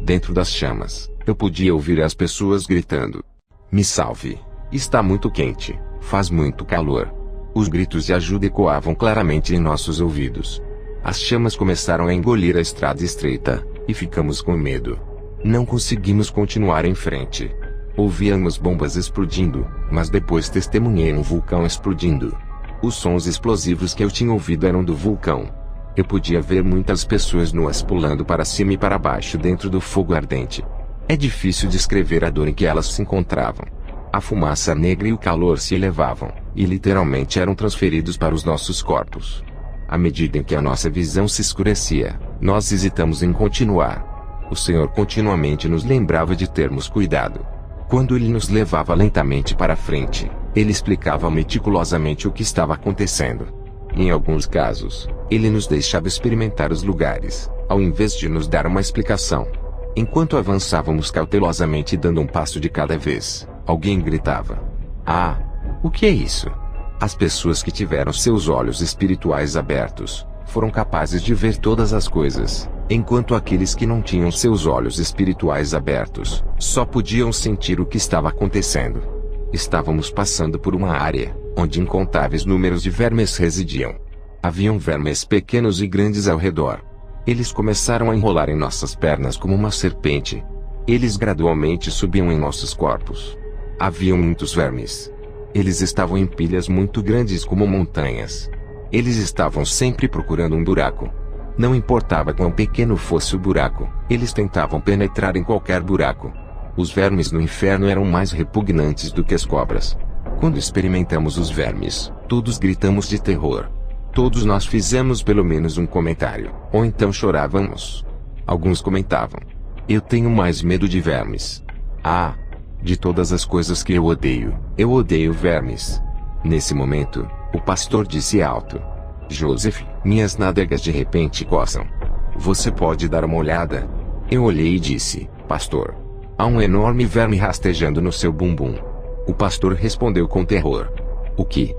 Dentro das chamas, eu podia ouvir as pessoas gritando: "Me salve! Está muito quente, faz muito calor." Os gritos de ajuda ecoavam claramente em nossos ouvidos. As chamas começaram a engolir a estrada estreita, e ficamos com medo. Não conseguimos continuar em frente. Ouvíamos bombas explodindo, mas depois testemunhei um vulcão explodindo. Os sons explosivos que eu tinha ouvido eram do vulcão. Eu podia ver muitas pessoas nuas pulando para cima e para baixo dentro do fogo ardente. É difícil descrever a dor em que elas se encontravam. A fumaça negra e o calor se elevavam, e literalmente eram transferidos para os nossos corpos. À medida em que a nossa visão se escurecia, nós hesitamos em continuar. O Senhor continuamente nos lembrava de termos cuidado. Quando Ele nos levava lentamente para frente, Ele explicava meticulosamente o que estava acontecendo. Em alguns casos, Ele nos deixava experimentar os lugares, ao invés de nos dar uma explicação. Enquanto avançávamos cautelosamente dando um passo de cada vez, alguém gritava: "Ah! O que é isso?" As pessoas que tiveram seus olhos espirituais abertos, foram capazes de ver todas as coisas, enquanto aqueles que não tinham seus olhos espirituais abertos, só podiam sentir o que estava acontecendo. Estávamos passando por uma área, onde incontáveis números de vermes residiam. Haviam vermes pequenos e grandes ao redor. Eles começaram a enrolar em nossas pernas como uma serpente. Eles gradualmente subiam em nossos corpos. Haviam muitos vermes. Eles estavam em pilhas muito grandes como montanhas. Eles estavam sempre procurando um buraco. Não importava quão pequeno fosse o buraco, eles tentavam penetrar em qualquer buraco. Os vermes no inferno eram mais repugnantes do que as cobras. Quando experimentamos os vermes, todos gritamos de terror. Todos nós fizemos pelo menos um comentário, ou então chorávamos. Alguns comentavam: "Eu tenho mais medo de vermes. Ah! De todas as coisas que eu odeio vermes." Nesse momento, o pastor disse alto: "Joseph, minhas nádegas de repente coçam. Você pode dar uma olhada?" Eu olhei e disse: "Pastor, há um enorme verme rastejando no seu bumbum." O pastor respondeu com terror: O que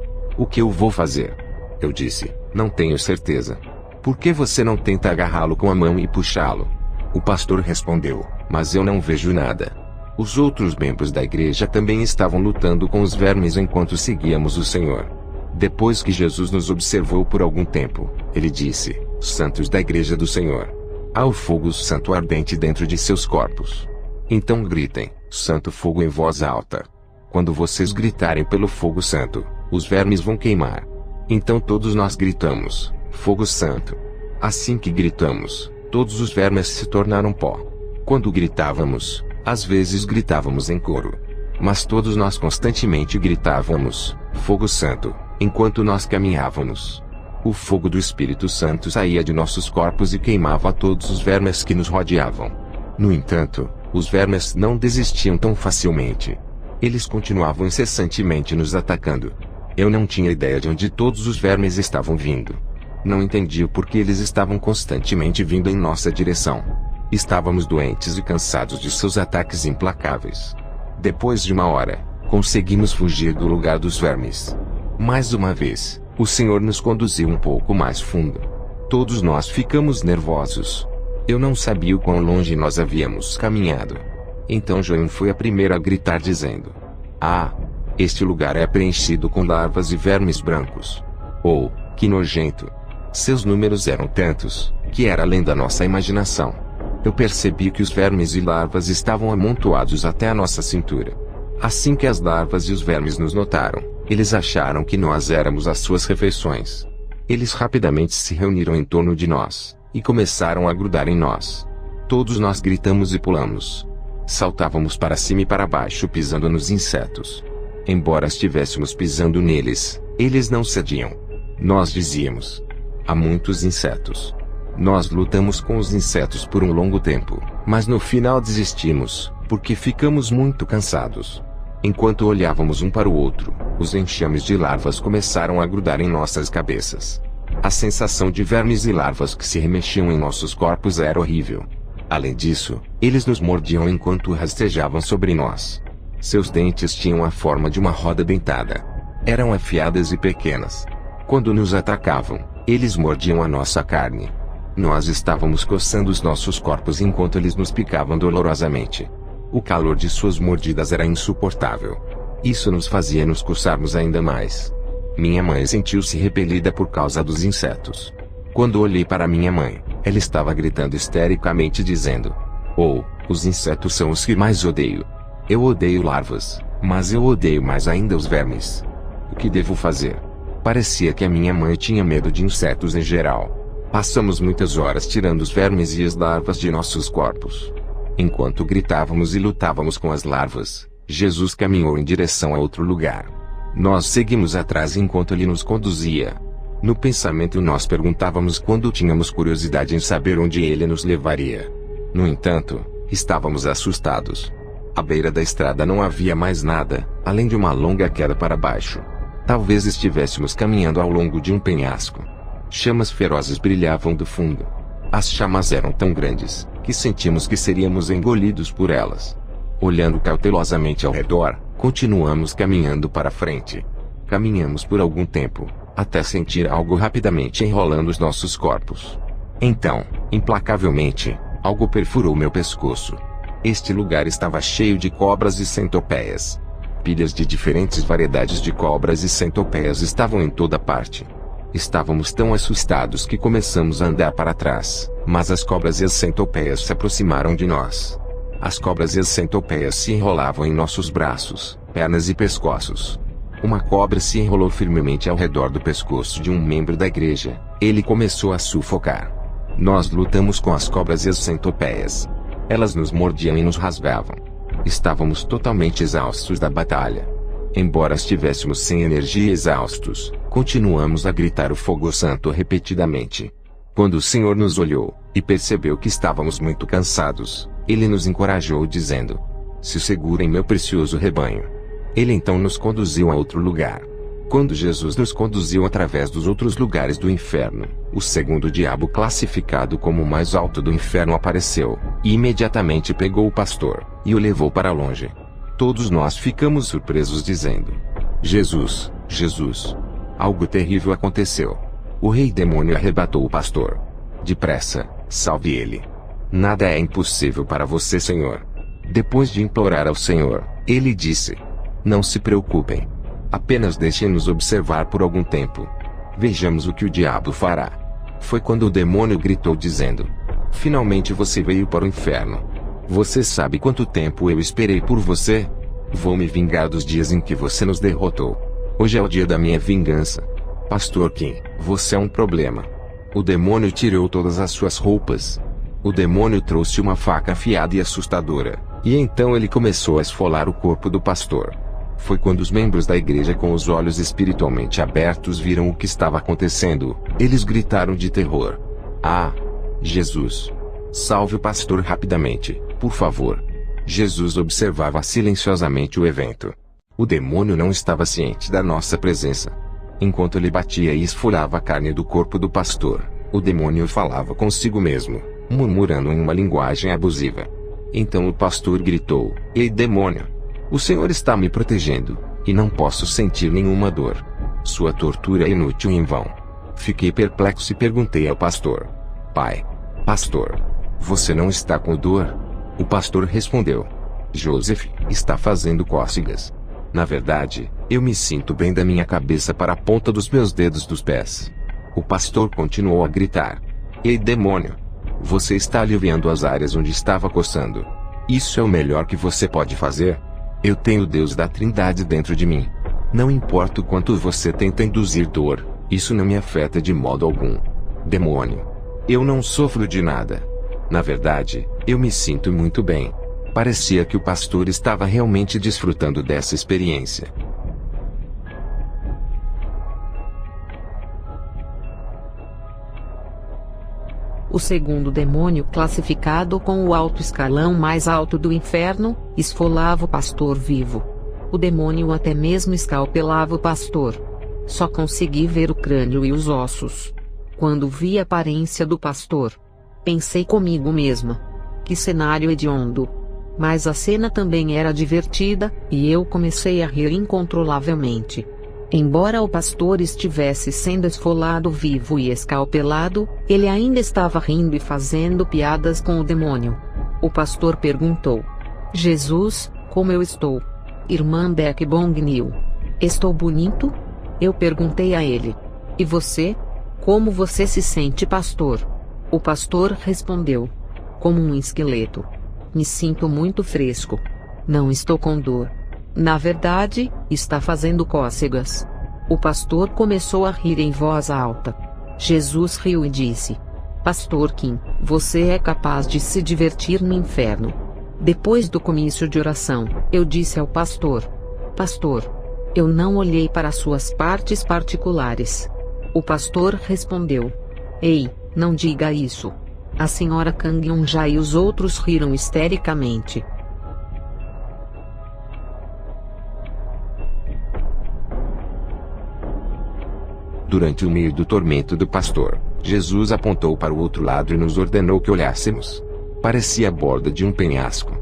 eu vou fazer?" Eu disse: "Não tenho certeza." "Por que você não tenta agarrá-lo com a mão e puxá-lo?" O pastor respondeu: "Mas eu não vejo nada." Os outros membros da igreja também estavam lutando com os vermes enquanto seguíamos o Senhor. Depois que Jesus nos observou por algum tempo, Ele disse: "Santos da igreja do Senhor, há o fogo santo ardente dentro de seus corpos. Então gritem, santo fogo em voz alta. Quando vocês gritarem pelo fogo santo, os vermes vão queimar." Então todos nós gritamos: "Fogo santo." Assim que gritamos, todos os vermes se tornaram pó. Quando gritávamos, às vezes gritávamos em coro. Mas todos nós constantemente gritávamos: "Fogo santo", enquanto nós caminhávamos. O fogo do Espírito Santo saía de nossos corpos e queimava todos os vermes que nos rodeavam. No entanto, os vermes não desistiam tão facilmente. Eles continuavam incessantemente nos atacando. Eu não tinha ideia de onde todos os vermes estavam vindo. Não entendia por que eles estavam constantemente vindo em nossa direção. Estávamos doentes e cansados de seus ataques implacáveis. Depois de uma hora, conseguimos fugir do lugar dos vermes. Mais uma vez, o Senhor nos conduziu um pouco mais fundo. Todos nós ficamos nervosos. Eu não sabia o quão longe nós havíamos caminhado. Então João foi a primeira a gritar dizendo: "Ah! Este lugar é preenchido com larvas e vermes brancos. Oh, que nojento!" Seus números eram tantos, que era além da nossa imaginação. Eu percebi que os vermes e larvas estavam amontoados até a nossa cintura. Assim que as larvas e os vermes nos notaram, Eles acharam que nós éramos as suas refeições. Eles rapidamente se reuniram em torno de nós, e começaram a grudar em nós. Todos nós gritamos e pulamos. Saltávamos para cima e para baixo pisando nos insetos. Embora estivéssemos pisando neles, eles não cediam. Nós dizíamos: há muitos insetos. Nós lutamos com os insetos por um longo tempo, mas no final desistimos, porque ficamos muito cansados. Enquanto olhávamos um para o outro, os enxames de larvas começaram a grudar em nossas cabeças. A sensação de vermes e larvas que se remexiam em nossos corpos era horrível. Além disso, eles nos mordiam enquanto rastejavam sobre nós. Seus dentes tinham a forma de uma roda dentada. Eram afiadas e pequenas. Quando nos atacavam, eles mordiam a nossa carne. Nós estávamos coçando os nossos corpos enquanto eles nos picavam dolorosamente. O calor de suas mordidas era insuportável. Isso nos fazia nos coçarmos ainda mais. Minha mãe sentiu-se repelida por causa dos insetos. Quando olhei para minha mãe, ela estava gritando histericamente dizendo: "Oh, os insetos são os que mais odeio. Eu odeio larvas, mas eu odeio mais ainda os vermes. O que devo fazer?" Parecia que a minha mãe tinha medo de insetos em geral. Passamos muitas horas tirando os vermes e as larvas de nossos corpos. Enquanto gritávamos e lutávamos com as larvas, Jesus caminhou em direção a outro lugar. Nós seguimos atrás enquanto ele nos conduzia. No pensamento nós perguntávamos quando tínhamos curiosidade em saber onde ele nos levaria. No entanto, estávamos assustados. À beira da estrada não havia mais nada, além de uma longa queda para baixo. Talvez estivéssemos caminhando ao longo de um penhasco. Chamas ferozes brilhavam do fundo. As chamas eram tão grandes, que sentimos que seríamos engolidos por elas. Olhando cautelosamente ao redor, continuamos caminhando para frente. Caminhamos por algum tempo, até sentir algo rapidamente enrolando os nossos corpos. Então, implacavelmente, algo perfurou meu pescoço. Este lugar estava cheio de cobras e centopeias. Pilhas de diferentes variedades de cobras e centopeias estavam em toda parte. Estávamos tão assustados que começamos a andar para trás, mas as cobras e as centopeias se aproximaram de nós. As cobras e as centopeias se enrolavam em nossos braços, pernas e pescoços. Uma cobra se enrolou firmemente ao redor do pescoço de um membro da igreja. Ele começou a sufocar. Nós lutamos com as cobras e as centopeias. Elas nos mordiam e nos rasgavam. Estávamos totalmente exaustos da batalha. Embora estivéssemos sem energia e exaustos, continuamos a gritar o fogo santo repetidamente. Quando o Senhor nos olhou, e percebeu que estávamos muito cansados, ele nos encorajou dizendo: "Se segurem, meu precioso rebanho." Ele então nos conduziu a outro lugar. Quando Jesus nos conduziu através dos outros lugares do inferno, o segundo diabo, classificado como o mais alto do inferno, apareceu, e imediatamente pegou o pastor, e o levou para longe. Todos nós ficamos surpresos dizendo: "Jesus, Jesus." Algo terrível aconteceu. O rei demônio arrebatou o pastor. "Depressa, salve ele. Nada é impossível para você, Senhor." Depois de implorar ao Senhor, ele disse: "Não se preocupem. Apenas deixem-nos observar por algum tempo. Vejamos o que o diabo fará." Foi quando o demônio gritou dizendo: "Finalmente você veio para o inferno. Você sabe quanto tempo eu esperei por você? Vou me vingar dos dias em que você nos derrotou. Hoje é o dia da minha vingança. Pastor Kim, você é um problema." O demônio tirou todas as suas roupas. O demônio trouxe uma faca afiada e assustadora, e então ele começou a esfolar o corpo do pastor. Foi quando os membros da igreja, com os olhos espiritualmente abertos, viram o que estava acontecendo. Eles gritaram de terror: "Ah! Jesus! Salve o pastor rapidamente, por favor." Jesus observava silenciosamente o evento. O demônio não estava ciente da nossa presença. Enquanto ele batia e esfolava a carne do corpo do pastor, o demônio falava consigo mesmo, murmurando em uma linguagem abusiva. Então o pastor gritou: "Ei, demônio! O Senhor está me protegendo, e não posso sentir nenhuma dor. Sua tortura é inútil e em vão." Fiquei perplexo e perguntei ao pastor: "Pai, pastor, você não está com dor?" O pastor respondeu: "Joseph, está fazendo cócegas. Na verdade, eu me sinto bem da minha cabeça para a ponta dos meus dedos dos pés." O pastor continuou a gritar: "Ei, demônio! Você está aliviando as áreas onde estava coçando. Isso é o melhor que você pode fazer? Eu tenho o Deus da Trindade dentro de mim. Não importa o quanto você tenta induzir dor, isso não me afeta de modo algum. Demônio. Eu não sofro de nada. Na verdade, eu me sinto muito bem. Parecia que o pastor estava realmente desfrutando dessa experiência. O segundo demônio, classificado com o alto escalão mais alto do inferno, esfolava o pastor vivo. O demônio até mesmo escalpelava o pastor. Só consegui ver o crânio e os ossos. Quando vi a aparência do pastor, pensei comigo mesma: que cenário hediondo. Mas a cena também era divertida, e eu comecei a rir incontrolavelmente. Embora o pastor estivesse sendo esfolado vivo e escalpelado, ele ainda estava rindo e fazendo piadas com o demônio. O pastor perguntou: Jesus, como eu estou? Irmã Beck Bongnil. Estou bonito? Eu perguntei a ele. E você? Como você se sente, pastor? O pastor respondeu: como um esqueleto. Me sinto muito fresco. Não estou com dor. Na verdade, está fazendo cócegas. O pastor começou a rir em voz alta. Jesus riu e disse: Pastor Kim, você é capaz de se divertir no inferno. Depois do comício de oração, eu disse ao pastor: Pastor, eu não olhei para suas partes particulares. O pastor respondeu: Ei, não diga isso. A senhora Kang Yong-ja e os outros riram histericamente. Durante o meio do tormento do pastor, Jesus apontou para o outro lado e nos ordenou que olhássemos. Parecia a borda de um penhasco.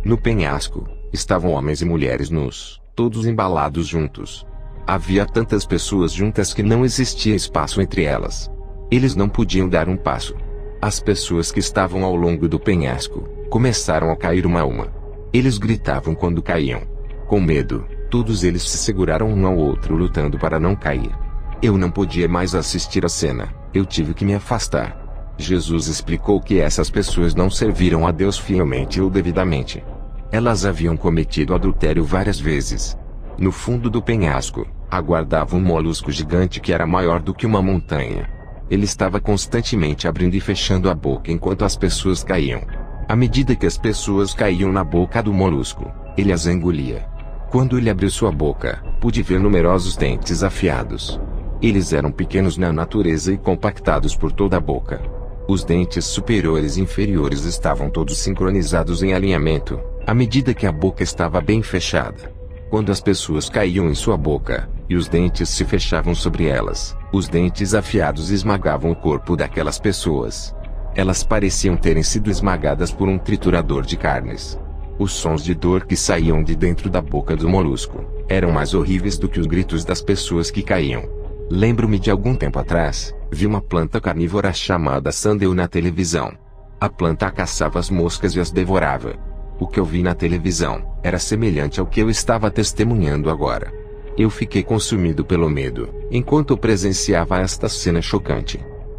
No penhasco, estavam homens e mulheres nus, todos embalados juntos. Havia tantas pessoas juntas que não existia espaço entre elas. Eles não podiam dar um passo. As pessoas que estavam ao longo do penhasco começaram a cair uma a uma. Eles gritavam quando caíam. Com medo, todos eles se seguraram um ao outro lutando para não cair. Eu não podia mais assistir a cena, eu tive que me afastar. Jesus explicou que essas pessoas não serviram a Deus fielmente ou devidamente. Elas haviam cometido adultério várias vezes. No fundo do penhasco, aguardava um molusco gigante que era maior do que uma montanha. Ele estava constantemente abrindo e fechando a boca enquanto as pessoas caíam. À medida que as pessoas caíam na boca do molusco, ele as engolia. Quando ele abriu sua boca, pude ver numerosos dentes afiados. Eles eram pequenos na natureza e compactados por toda a boca. Os dentes superiores e inferiores estavam todos sincronizados em alinhamento, à medida que a boca estava bem fechada. Quando as pessoas caíam em sua boca, e os dentes se fechavam sobre elas, os dentes afiados esmagavam o corpo daquelas pessoas. Elas pareciam terem sido esmagadas por um triturador de carnes. Os sons de dor que saíam de dentro da boca do molusco eram mais horríveis do que os gritos das pessoas que caíam. Lembro-me de algum tempo atrás, vi uma planta carnívora chamada sandeu na televisão. A planta caçava as moscas e as devorava. O que eu vi na televisão era semelhante ao que eu estava testemunhando agora. Eu fiquei consumido pelo medo, enquanto presenciava esta cena chocante.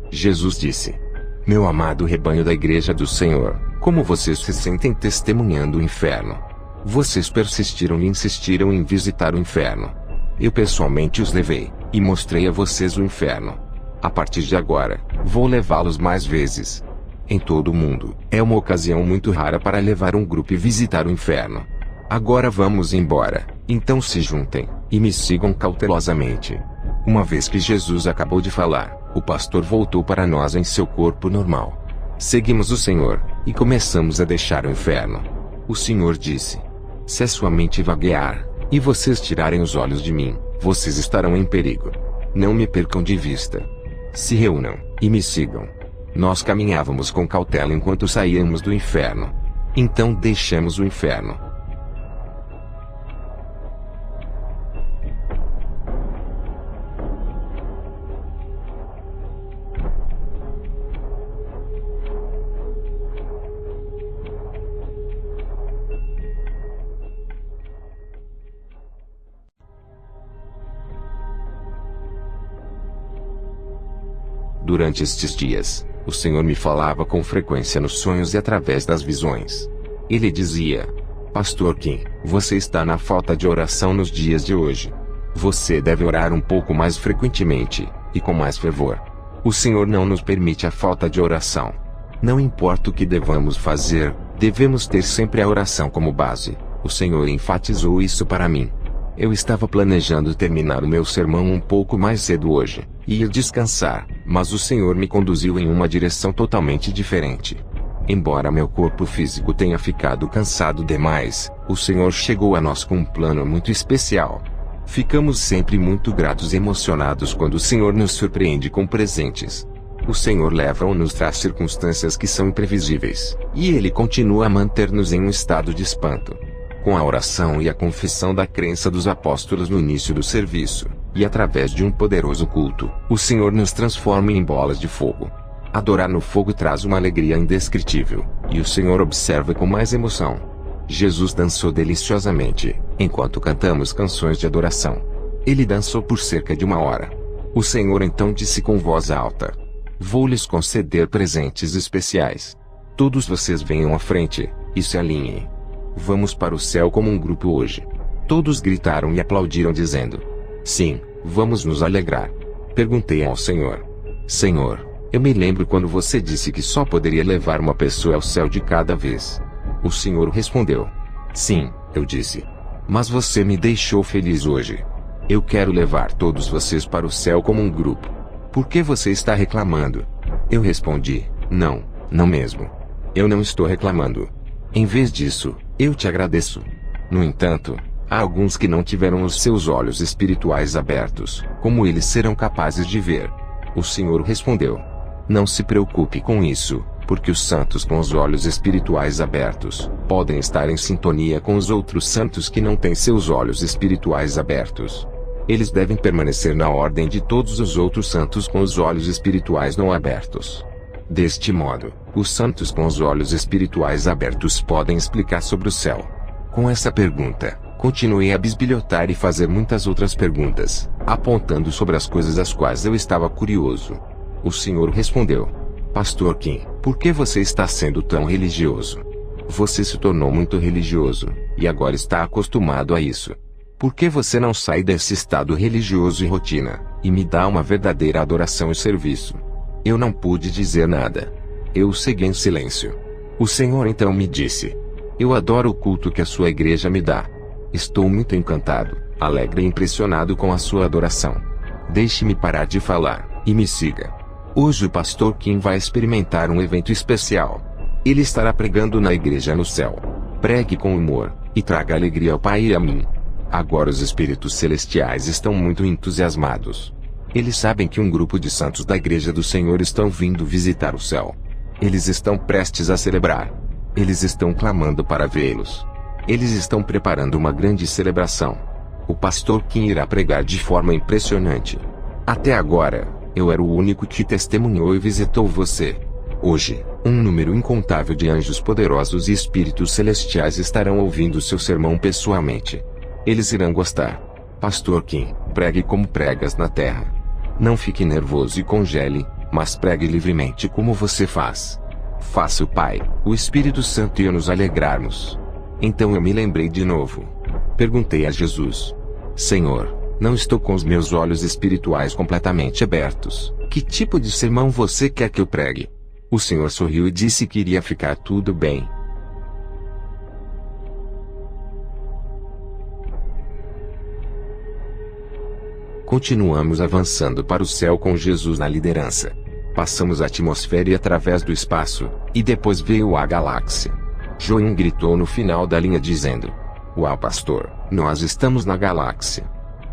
Jesus disse: Meu amado rebanho da Igreja do Senhor, como vocês se sentem testemunhando o inferno? Vocês persistiram e insistiram em visitar o inferno. Eu pessoalmente os levei, e mostrei a vocês o inferno. A partir de agora, vou levá-los mais vezes. Em todo o mundo, é uma ocasião muito rara para levar um grupo e visitar o inferno. Agora vamos embora, então se juntem, e me sigam cautelosamente. Uma vez que Jesus acabou de falar, o pastor voltou para nós em seu corpo normal. Seguimos o Senhor, e começamos a deixar o inferno. O Senhor disse: Se a sua mente vaguear, e vocês tirarem os olhos de mim, vocês estarão em perigo. Não me percam de vista. Se reúnam, e me sigam. Nós caminhávamos com cautela enquanto saíamos do inferno. Então deixamos o inferno. Durante estes dias, o Senhor me falava com frequência nos sonhos e através das visões. Ele dizia: Pastor Kim, você está na falta de oração nos dias de hoje. Você deve orar um pouco mais frequentemente, e com mais fervor. O Senhor não nos permite a falta de oração. Não importa o que devamos fazer, devemos ter sempre a oração como base. O Senhor enfatizou isso para mim. Eu estava planejando terminar o meu sermão um pouco mais cedo hoje, e ir descansar, mas o Senhor me conduziu em uma direção totalmente diferente. Embora meu corpo físico tenha ficado cansado demais, o Senhor chegou a nós com um plano muito especial. Ficamos sempre muito gratos e emocionados quando o Senhor nos surpreende com presentes. O Senhor leva ou nos traz circunstâncias que são imprevisíveis, e Ele continua a manter-nos em um estado de espanto. Com a oração e a confissão da crença dos apóstolos no início do serviço, e através de um poderoso culto, o Senhor nos transforma em bolas de fogo. Adorar no fogo traz uma alegria indescritível, e o Senhor observa com mais emoção. Jesus dançou deliciosamente, enquanto cantamos canções de adoração. Ele dançou por cerca de 1 hora. O Senhor então disse com voz alta: "Vou lhes conceder presentes especiais. Todos vocês venham à frente, e se alinhem. Vamos para o céu como um grupo hoje." Todos gritaram e aplaudiram dizendo: "Sim, vamos nos alegrar." Perguntei ao Senhor: "Senhor, eu me lembro quando você disse que só poderia levar uma pessoa ao céu de cada vez." O Senhor respondeu: "Sim," eu disse. "Mas você me deixou feliz hoje. Eu quero levar todos vocês para o céu como um grupo. Por que você está reclamando?" Eu respondi: "Não, não mesmo. Eu não estou reclamando. Em vez disso, eu te agradeço." No entanto, há alguns que não tiveram os seus olhos espirituais abertos. Como eles serão capazes de ver? O Senhor respondeu: "Não se preocupe com isso, porque os santos com os olhos espirituais abertos podem estar em sintonia com os outros santos que não têm seus olhos espirituais abertos. Eles devem permanecer na ordem de todos os outros santos com os olhos espirituais não abertos. Deste modo, os santos com os olhos espirituais abertos podem explicar sobre o céu." Com essa pergunta, continuei a bisbilhotar e fazer muitas outras perguntas, apontando sobre as coisas às quais eu estava curioso. O Senhor respondeu: "Pastor Kim, por que você está sendo tão religioso? Você se tornou muito religioso, e agora está acostumado a isso. Por que você não sai desse estado religioso e rotina, e me dá uma verdadeira adoração e serviço?" Eu não pude dizer nada. Eu segui em silêncio. O Senhor então me disse: "Eu adoro o culto que a sua igreja me dá. Estou muito encantado, alegre e impressionado com a sua adoração. Deixe-me parar de falar, e me siga. Hoje o pastor Kim vai experimentar um evento especial. Ele estará pregando na igreja no céu. Pregue com humor, e traga alegria ao Pai e a mim." Agora os espíritos celestiais estão muito entusiasmados. Eles sabem que um grupo de santos da igreja do Senhor estão vindo visitar o céu. Eles estão prestes a celebrar. Eles estão clamando para vê-los. Eles estão preparando uma grande celebração. O pastor Kim irá pregar de forma impressionante. Até agora, eu era o único que testemunhou e visitou você. Hoje, um número incontável de anjos poderosos e espíritos celestiais estarão ouvindo seu sermão pessoalmente. Eles irão gostar. Pastor Kim, pregue como pregas na terra. Não fique nervoso e congele, mas pregue livremente como você faz. Faça o Pai, o Espírito Santo e eu nos alegrarmos." Então eu me lembrei de novo. Perguntei a Jesus: "Senhor, não estou com os meus olhos espirituais completamente abertos. Que tipo de sermão você quer que eu pregue?" O Senhor sorriu e disse que iria ficar tudo bem. Continuamos avançando para o céu com Jesus na liderança. Passamos a atmosfera e através do espaço, e depois veio a galáxia. Join gritou no final da linha dizendo: "Uau, pastor, nós estamos na galáxia."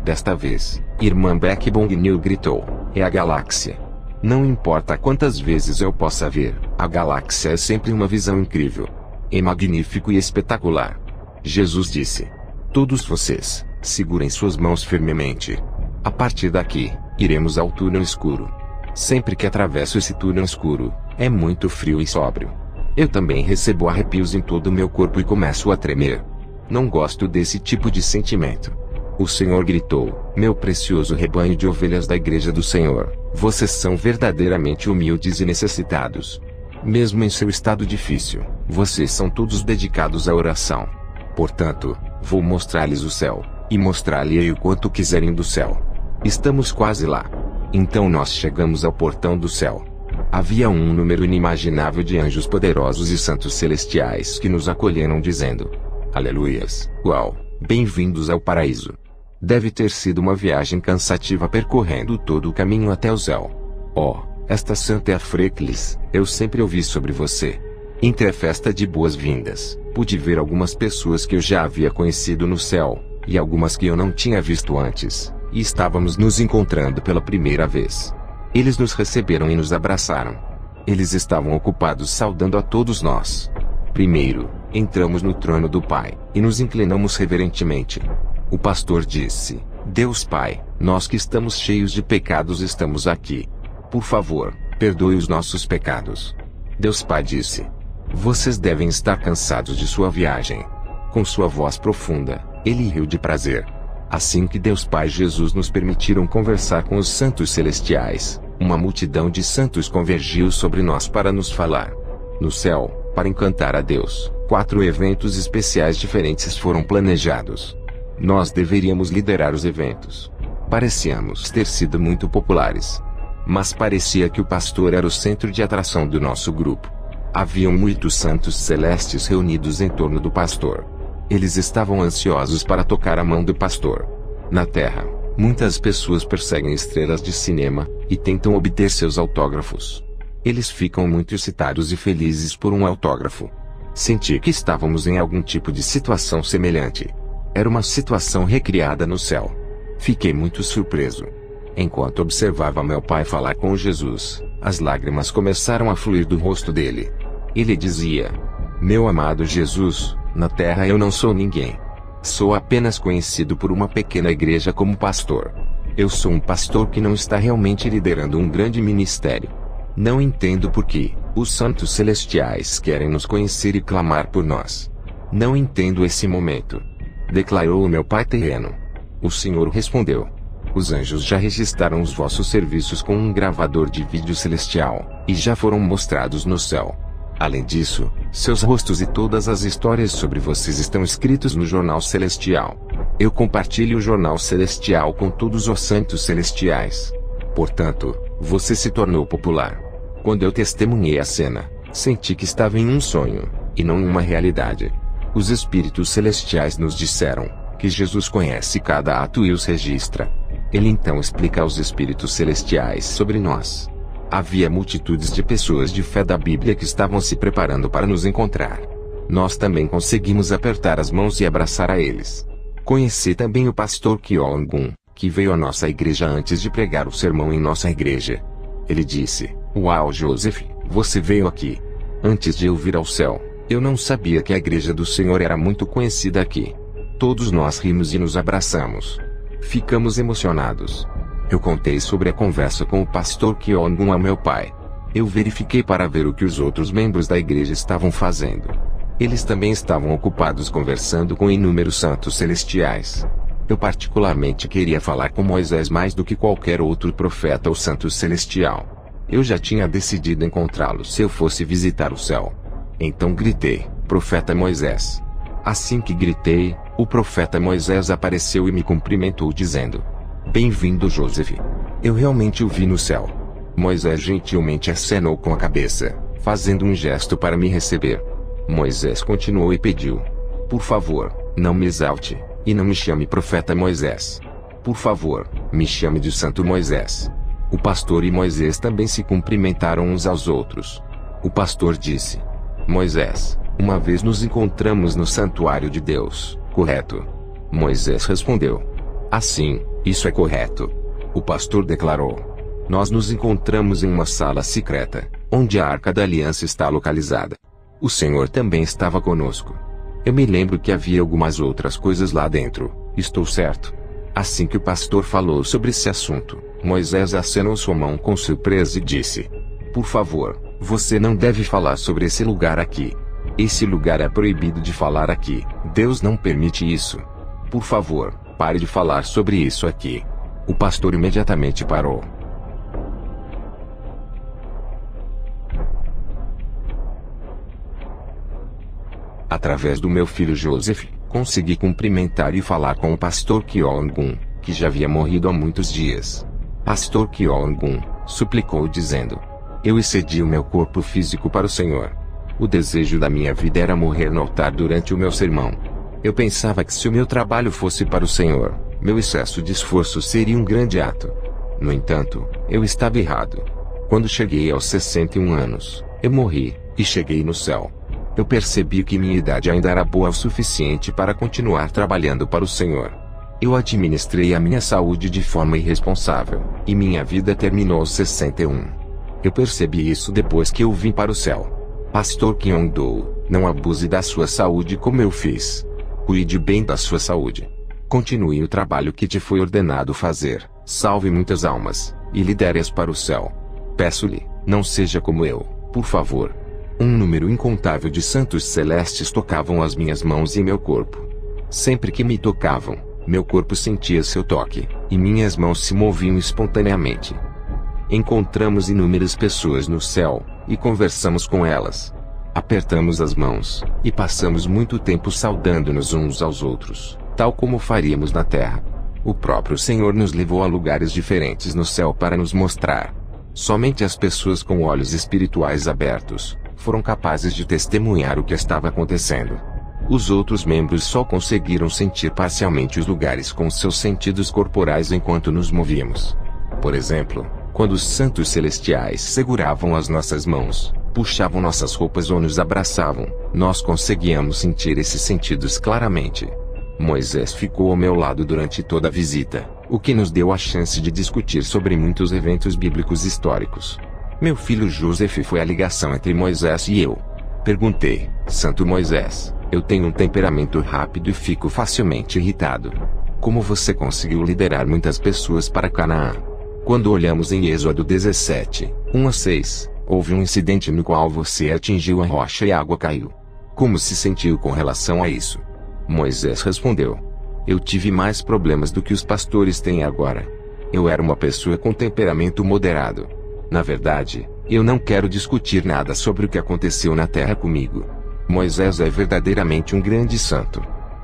Desta vez, irmã Beck Bong-Nil gritou: "É a galáxia. Não importa quantas vezes eu possa ver, a galáxia é sempre uma visão incrível. É magnífico e espetacular." Jesus disse: "Todos vocês, segurem suas mãos firmemente. A partir daqui, iremos ao túnel escuro. Sempre que atravesso esse túnel escuro, é muito frio e sóbrio. Eu também recebo arrepios em todo o meu corpo e começo a tremer. Não gosto desse tipo de sentimento." O Senhor gritou: "Meu precioso rebanho de ovelhas da igreja do Senhor, vocês são verdadeiramente humildes e necessitados. Mesmo em seu estado difícil, vocês são todos dedicados à oração. Portanto, vou mostrar-lhes o céu, e mostrar-lhe o quanto quiserem do céu. Estamos quase lá. Então nós chegamos ao portão do céu. Havia um número inimaginável de anjos poderosos e santos celestiais que nos acolheram dizendo: Aleluias, uau, bem-vindos ao paraíso. Deve ter sido uma viagem cansativa percorrendo todo o caminho até o céu. Oh, esta Santa Freckles, eu sempre ouvi sobre você. Entre a festa de boas-vindas, pude ver algumas pessoas que eu já havia conhecido no céu, e algumas que eu não tinha visto antes, e estávamos nos encontrando pela primeira vez. Eles nos receberam e nos abraçaram. Eles estavam ocupados saudando a todos nós. Primeiro, entramos no trono do Pai, e nos inclinamos reverentemente. O pastor disse: Deus Pai, nós que estamos cheios de pecados estamos aqui. Por favor, perdoe os nossos pecados. Deus Pai disse: Vocês devem estar cansados de sua viagem. Com sua voz profunda, ele riu de prazer. Assim que Deus Pai e Jesus nos permitiram conversar com os santos celestiais, uma multidão de santos convergiu sobre nós para nos falar. No céu, para encantar a Deus, 4 eventos especiais diferentes foram planejados. Nós deveríamos liderar os eventos. Parecíamos ter sido muito populares. Mas parecia que o pastor era o centro de atração do nosso grupo. Haviam muitos santos celestes reunidos em torno do pastor. Eles estavam ansiosos para tocar a mão do pastor. Na Terra, muitas pessoas perseguem estrelas de cinema e tentam obter seus autógrafos. Eles ficam muito excitados e felizes por um autógrafo. Senti que estávamos em algum tipo de situação semelhante. Era uma situação recriada no céu. Fiquei muito surpreso. Enquanto observava meu pai falar com Jesus, as lágrimas começaram a fluir do rosto dele. Ele dizia: Meu amado Jesus, na terra eu não sou ninguém. Sou apenas conhecido por uma pequena igreja como pastor. Eu sou um pastor que não está realmente liderando um grande ministério. Não entendo por que os santos celestiais querem nos conhecer e clamar por nós. Não entendo esse momento, declarou o meu pai terreno. O Senhor respondeu: Os anjos já registraram os vossos serviços com um gravador de vídeo celestial, e já foram mostrados no céu. Além disso, seus rostos e todas as histórias sobre vocês estão escritos no jornal celestial. Eu compartilho o jornal celestial com todos os santos celestiais. Portanto, você se tornou popular. Quando eu testemunhei a cena, senti que estava em um sonho, e não em uma realidade. Os espíritos celestiais nos disseram que Jesus conhece cada ato e os registra. Ele então explica aos espíritos celestiais sobre nós. Havia multitudes de pessoas de fé da Bíblia que estavam se preparando para nos encontrar. Nós também conseguimos apertar as mãos e abraçar a eles. Conheci também o pastor Kyong-gun, que veio à nossa igreja antes de pregar o sermão em nossa igreja. Ele disse: Uau, Joseph, você veio aqui. Antes de eu vir ao céu, eu não sabia que a igreja do Senhor era muito conhecida aqui. Todos nós rimos e nos abraçamos. Ficamos emocionados. Eu contei sobre a conversa com o pastor Kyong-gun ao meu pai. Eu verifiquei para ver o que os outros membros da igreja estavam fazendo. Eles também estavam ocupados conversando com inúmeros santos celestiais. Eu particularmente queria falar com Moisés mais do que qualquer outro profeta ou santo celestial. Eu já tinha decidido encontrá-lo se eu fosse visitar o céu. Então gritei: Profeta Moisés. Assim que gritei, o profeta Moisés apareceu e me cumprimentou dizendo: Bem-vindo, Joseph. Eu realmente o vi no céu. Moisés gentilmente acenou com a cabeça, fazendo um gesto para me receber. Moisés continuou e pediu: Por favor, não me exalte, e não me chame profeta Moisés. Por favor, me chame de Santo Moisés. O pastor e Moisés também se cumprimentaram uns aos outros. O pastor disse: Moisés, uma vez nos encontramos no santuário de Deus, correto? Moisés respondeu: Assim, isso é correto. O pastor declarou: Nós nos encontramos em uma sala secreta, onde a Arca da Aliança está localizada. O Senhor também estava conosco. Eu me lembro que havia algumas outras coisas lá dentro, estou certo? Assim que o pastor falou sobre esse assunto, Moisés acenou sua mão com surpresa e disse: Por favor, você não deve falar sobre esse lugar aqui. Esse lugar é proibido de falar aqui. Deus não permite isso. Por favor, pare de falar sobre isso aqui. O pastor imediatamente parou. Através do meu filho Joseph, consegui cumprimentar e falar com o pastor Kyong-gun, que já havia morrido há muitos dias. Pastor Kyong-gun suplicou dizendo: eu excedi o meu corpo físico para o Senhor. O desejo da minha vida era morrer no altar durante o meu sermão. Eu pensava que se o meu trabalho fosse para o Senhor, meu excesso de esforço seria um grande ato. No entanto, eu estava errado. Quando cheguei aos 61 anos, eu morri, e cheguei no céu. Eu percebi que minha idade ainda era boa o suficiente para continuar trabalhando para o Senhor. Eu administrei a minha saúde de forma irresponsável, e minha vida terminou aos 61. Eu percebi isso depois que eu vim para o céu. Pastor Kyong-do, não abuse da sua saúde como eu fiz. Cuide bem da sua saúde. Continue o trabalho que te foi ordenado fazer, salve muitas almas, e lidere-as para o céu. Peço-lhe, não seja como eu, por favor. Um número incontável de santos celestes tocavam as minhas mãos e meu corpo. Sempre que me tocavam, meu corpo sentia seu toque, e minhas mãos se moviam espontaneamente. Encontramos inúmeras pessoas no céu, e conversamos com elas. Apertamos as mãos, e passamos muito tempo saudando-nos uns aos outros, tal como faríamos na terra. O próprio Senhor nos levou a lugares diferentes no céu para nos mostrar. Somente as pessoas com olhos espirituais abertos foram capazes de testemunhar o que estava acontecendo. Os outros membros só conseguiram sentir parcialmente os lugares com seus sentidos corporais enquanto nos movíamos. Por exemplo, quando os santos celestiais seguravam as nossas mãos, puxavam nossas roupas ou nos abraçavam, nós conseguíamos sentir esses sentidos claramente. Moisés ficou ao meu lado durante toda a visita, o que nos deu a chance de discutir sobre muitos eventos bíblicos históricos. Meu filho Joseph foi a ligação entre Moisés e eu. Perguntei: Santo Moisés, eu tenho um temperamento rápido e fico facilmente irritado. Como você conseguiu liderar muitas pessoas para Canaã? Quando olhamos em Êxodo 17, 1-6, houve um incidente no qual você atingiu a rocha e a água caiu. Como se sentiu com relação a isso? Moisés respondeu: eu tive mais problemas do que os pastores têm agora. Eu era uma pessoa com temperamento moderado. Na verdade, eu não quero discutir nada sobre o que aconteceu na terra comigo. Moisés é verdadeiramente um grande santo.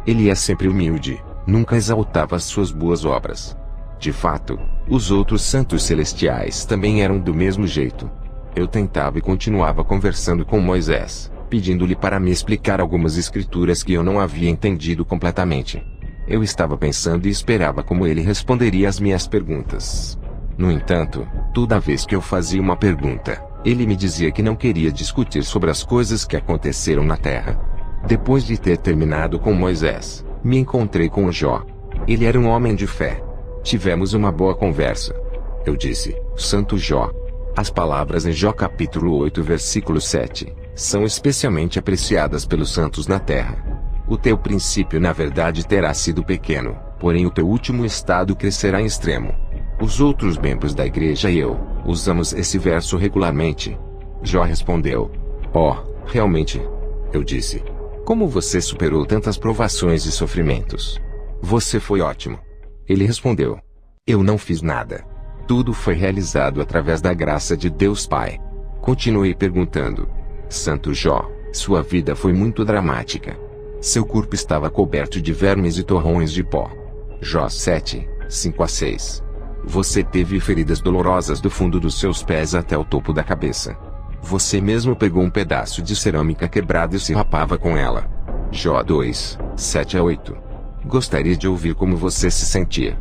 Ele é sempre humilde, nunca exaltava as suas boas obras. De fato, os outros santos celestiais também eram do mesmo jeito. Eu tentava e continuava conversando com Moisés, pedindo-lhe para me explicar algumas escrituras que eu não havia entendido completamente. Eu estava pensando e esperava como ele responderia às minhas perguntas. No entanto, toda vez que eu fazia uma pergunta, ele me dizia que não queria discutir sobre as coisas que aconteceram na terra. Depois de ter terminado com Moisés, me encontrei com Jó. Ele era um homem de fé. Tivemos uma boa conversa. Eu disse: Santo Jó. As palavras em Jó capítulo 8 versículo 7, são especialmente apreciadas pelos santos na terra. O teu princípio na verdade terá sido pequeno, porém o teu último estado crescerá em extremo. Os outros membros da igreja e eu, usamos esse verso regularmente. Jó respondeu: realmente. Eu disse: como você superou tantas provações e sofrimentos? Você foi ótimo. Ele respondeu: eu não fiz nada. Tudo foi realizado através da graça de Deus Pai. Continuei perguntando: Santo Jó, sua vida foi muito dramática. Seu corpo estava coberto de vermes e torrões de pó. Jó 7, 5-6. Você teve feridas dolorosas do fundo dos seus pés até o topo da cabeça. Você mesmo pegou um pedaço de cerâmica quebrada e se rapava com ela. Jó 2, 7-8. Gostaria de ouvir como você se sentia.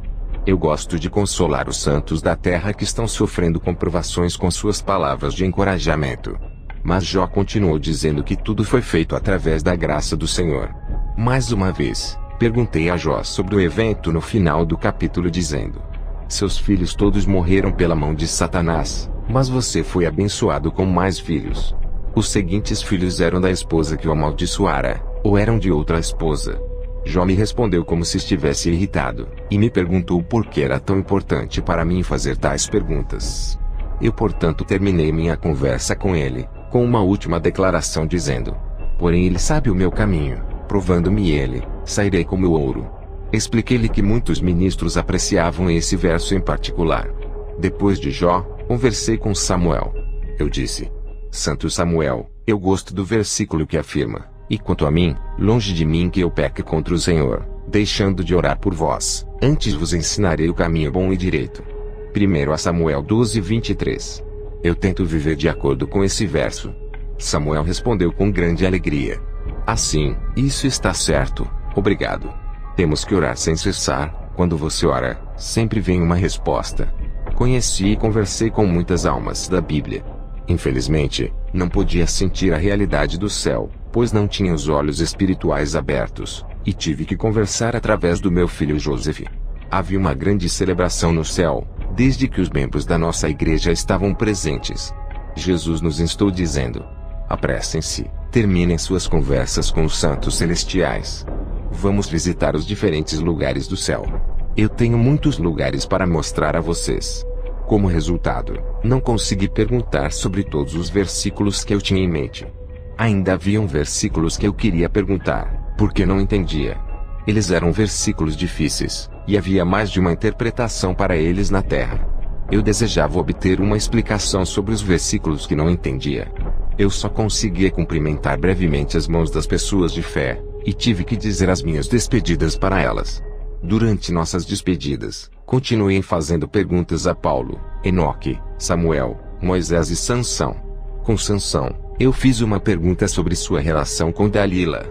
Eu gosto de consolar os santos da terra que estão sofrendo com provações com suas palavras de encorajamento. Mas Jó continuou dizendo que tudo foi feito através da graça do Senhor. Mais uma vez, perguntei a Jó sobre o evento no final do capítulo dizendo: seus filhos todos morreram pela mão de Satanás, mas você foi abençoado com mais filhos. Os seguintes filhos eram da esposa que o amaldiçoara, ou eram de outra esposa? Jó me respondeu como se estivesse irritado, e me perguntou por que era tão importante para mim fazer tais perguntas. Eu portanto terminei minha conversa com ele, com uma última declaração dizendo: porém ele sabe o meu caminho, provando-me ele, sairei como o ouro. Expliquei-lhe que muitos ministros apreciavam esse verso em particular. Depois de Jó, conversei com Samuel. Eu disse: Santo Samuel, eu gosto do versículo que afirma: E quanto a mim, longe de mim que eu peque contra o Senhor, deixando de orar por vós, antes vos ensinarei o caminho bom e direito. 1 Samuel 12:23. Eu tento viver de acordo com esse verso. Samuel respondeu com grande alegria. Assim, isso está certo, obrigado. Temos que orar sem cessar. Quando você ora, sempre vem uma resposta. Conheci e conversei com muitas almas da Bíblia. Infelizmente, não podia sentir a realidade do céu, pois não tinha os olhos espirituais abertos, e tive que conversar através do meu filho Joseph. Havia uma grande celebração no céu, desde que os membros da nossa igreja estavam presentes. Jesus nos instou dizendo: apressem-se, terminem suas conversas com os santos celestiais. Vamos visitar os diferentes lugares do céu. Eu tenho muitos lugares para mostrar a vocês. Como resultado, não consegui perguntar sobre todos os versículos que eu tinha em mente. Ainda haviam versículos que eu queria perguntar, porque não entendia. Eles eram versículos difíceis, e havia mais de uma interpretação para eles na terra. Eu desejava obter uma explicação sobre os versículos que não entendia. Eu só conseguia cumprimentar brevemente as mãos das pessoas de fé, e tive que dizer as minhas despedidas para elas. Durante nossas despedidas, continuei fazendo perguntas a Paulo, Enoque, Samuel, Moisés e Sansão. Com Sansão, eu fiz uma pergunta sobre sua relação com Dalila.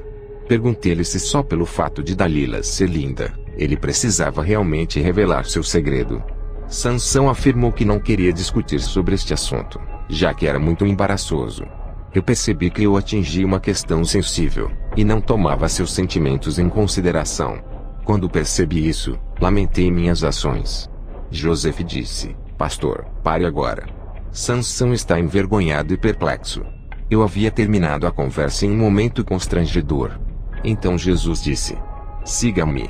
Perguntei-lhe se só pelo fato de Dalila ser linda, ele precisava realmente revelar seu segredo. Sansão afirmou que não queria discutir sobre este assunto, já que era muito embaraçoso. Eu percebi que eu atingi uma questão sensível, e não tomava seus sentimentos em consideração. Quando percebi isso, lamentei minhas ações. Joseph disse: pastor, pare agora. Sansão está envergonhado e perplexo. Eu havia terminado a conversa em um momento constrangedor. Então Jesus disse: siga-me.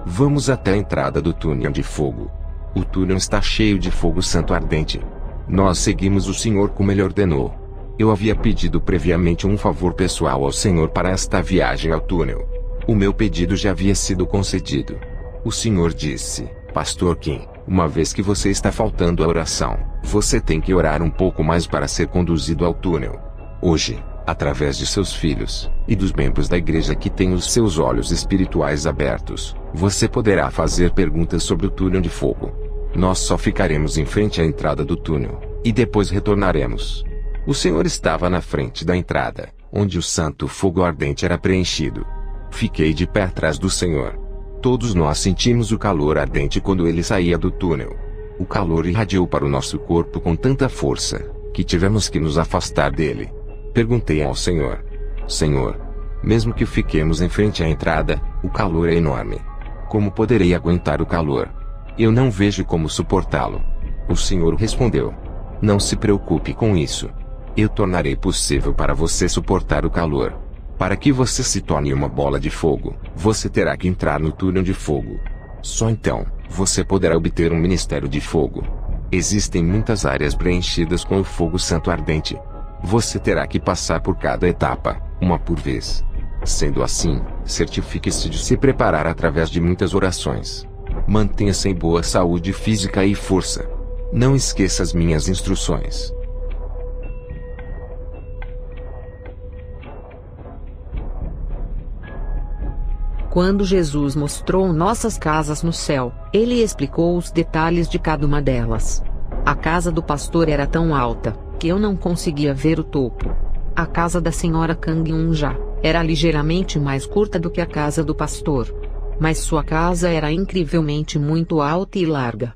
Vamos até a entrada do túnel de fogo. O túnel está cheio de fogo santo ardente. Nós seguimos o Senhor como Ele ordenou. Eu havia pedido previamente um favor pessoal ao Senhor para esta viagem ao túnel. O meu pedido já havia sido concedido. O Senhor disse: pastor Kim, uma vez que você está faltando à oração, você tem que orar um pouco mais para ser conduzido ao túnel. Hoje, através de seus filhos, e dos membros da igreja que têm os seus olhos espirituais abertos, você poderá fazer perguntas sobre o túnel de fogo. Nós só ficaremos em frente à entrada do túnel, e depois retornaremos. O Senhor estava na frente da entrada, onde o santo fogo ardente era preenchido. Fiquei de pé atrás do Senhor. Todos nós sentimos o calor ardente quando ele saía do túnel. O calor irradiou para o nosso corpo com tanta força, que tivemos que nos afastar dele. Perguntei ao Senhor: Senhor, mesmo que fiquemos em frente à entrada, o calor é enorme. Como poderei aguentar o calor? Eu não vejo como suportá-lo. O Senhor respondeu: não se preocupe com isso. Eu tornarei possível para você suportar o calor. Para que você se torne uma bola de fogo, você terá que entrar no túnel de fogo. Só então, você poderá obter um ministério de fogo. Existem muitas áreas preenchidas com o fogo santo ardente. Você terá que passar por cada etapa, uma por vez. Sendo assim, certifique-se de se preparar através de muitas orações. Mantenha-se em boa saúde física e força. Não esqueça as minhas instruções. Quando Jesus mostrou nossas casas no céu, ele explicou os detalhes de cada uma delas. A casa do pastor era tão alta, que eu não conseguia ver o topo. A casa da senhora Kang Un-ja era ligeiramente mais curta do que a casa do pastor. Mas sua casa era incrivelmente muito alta e larga.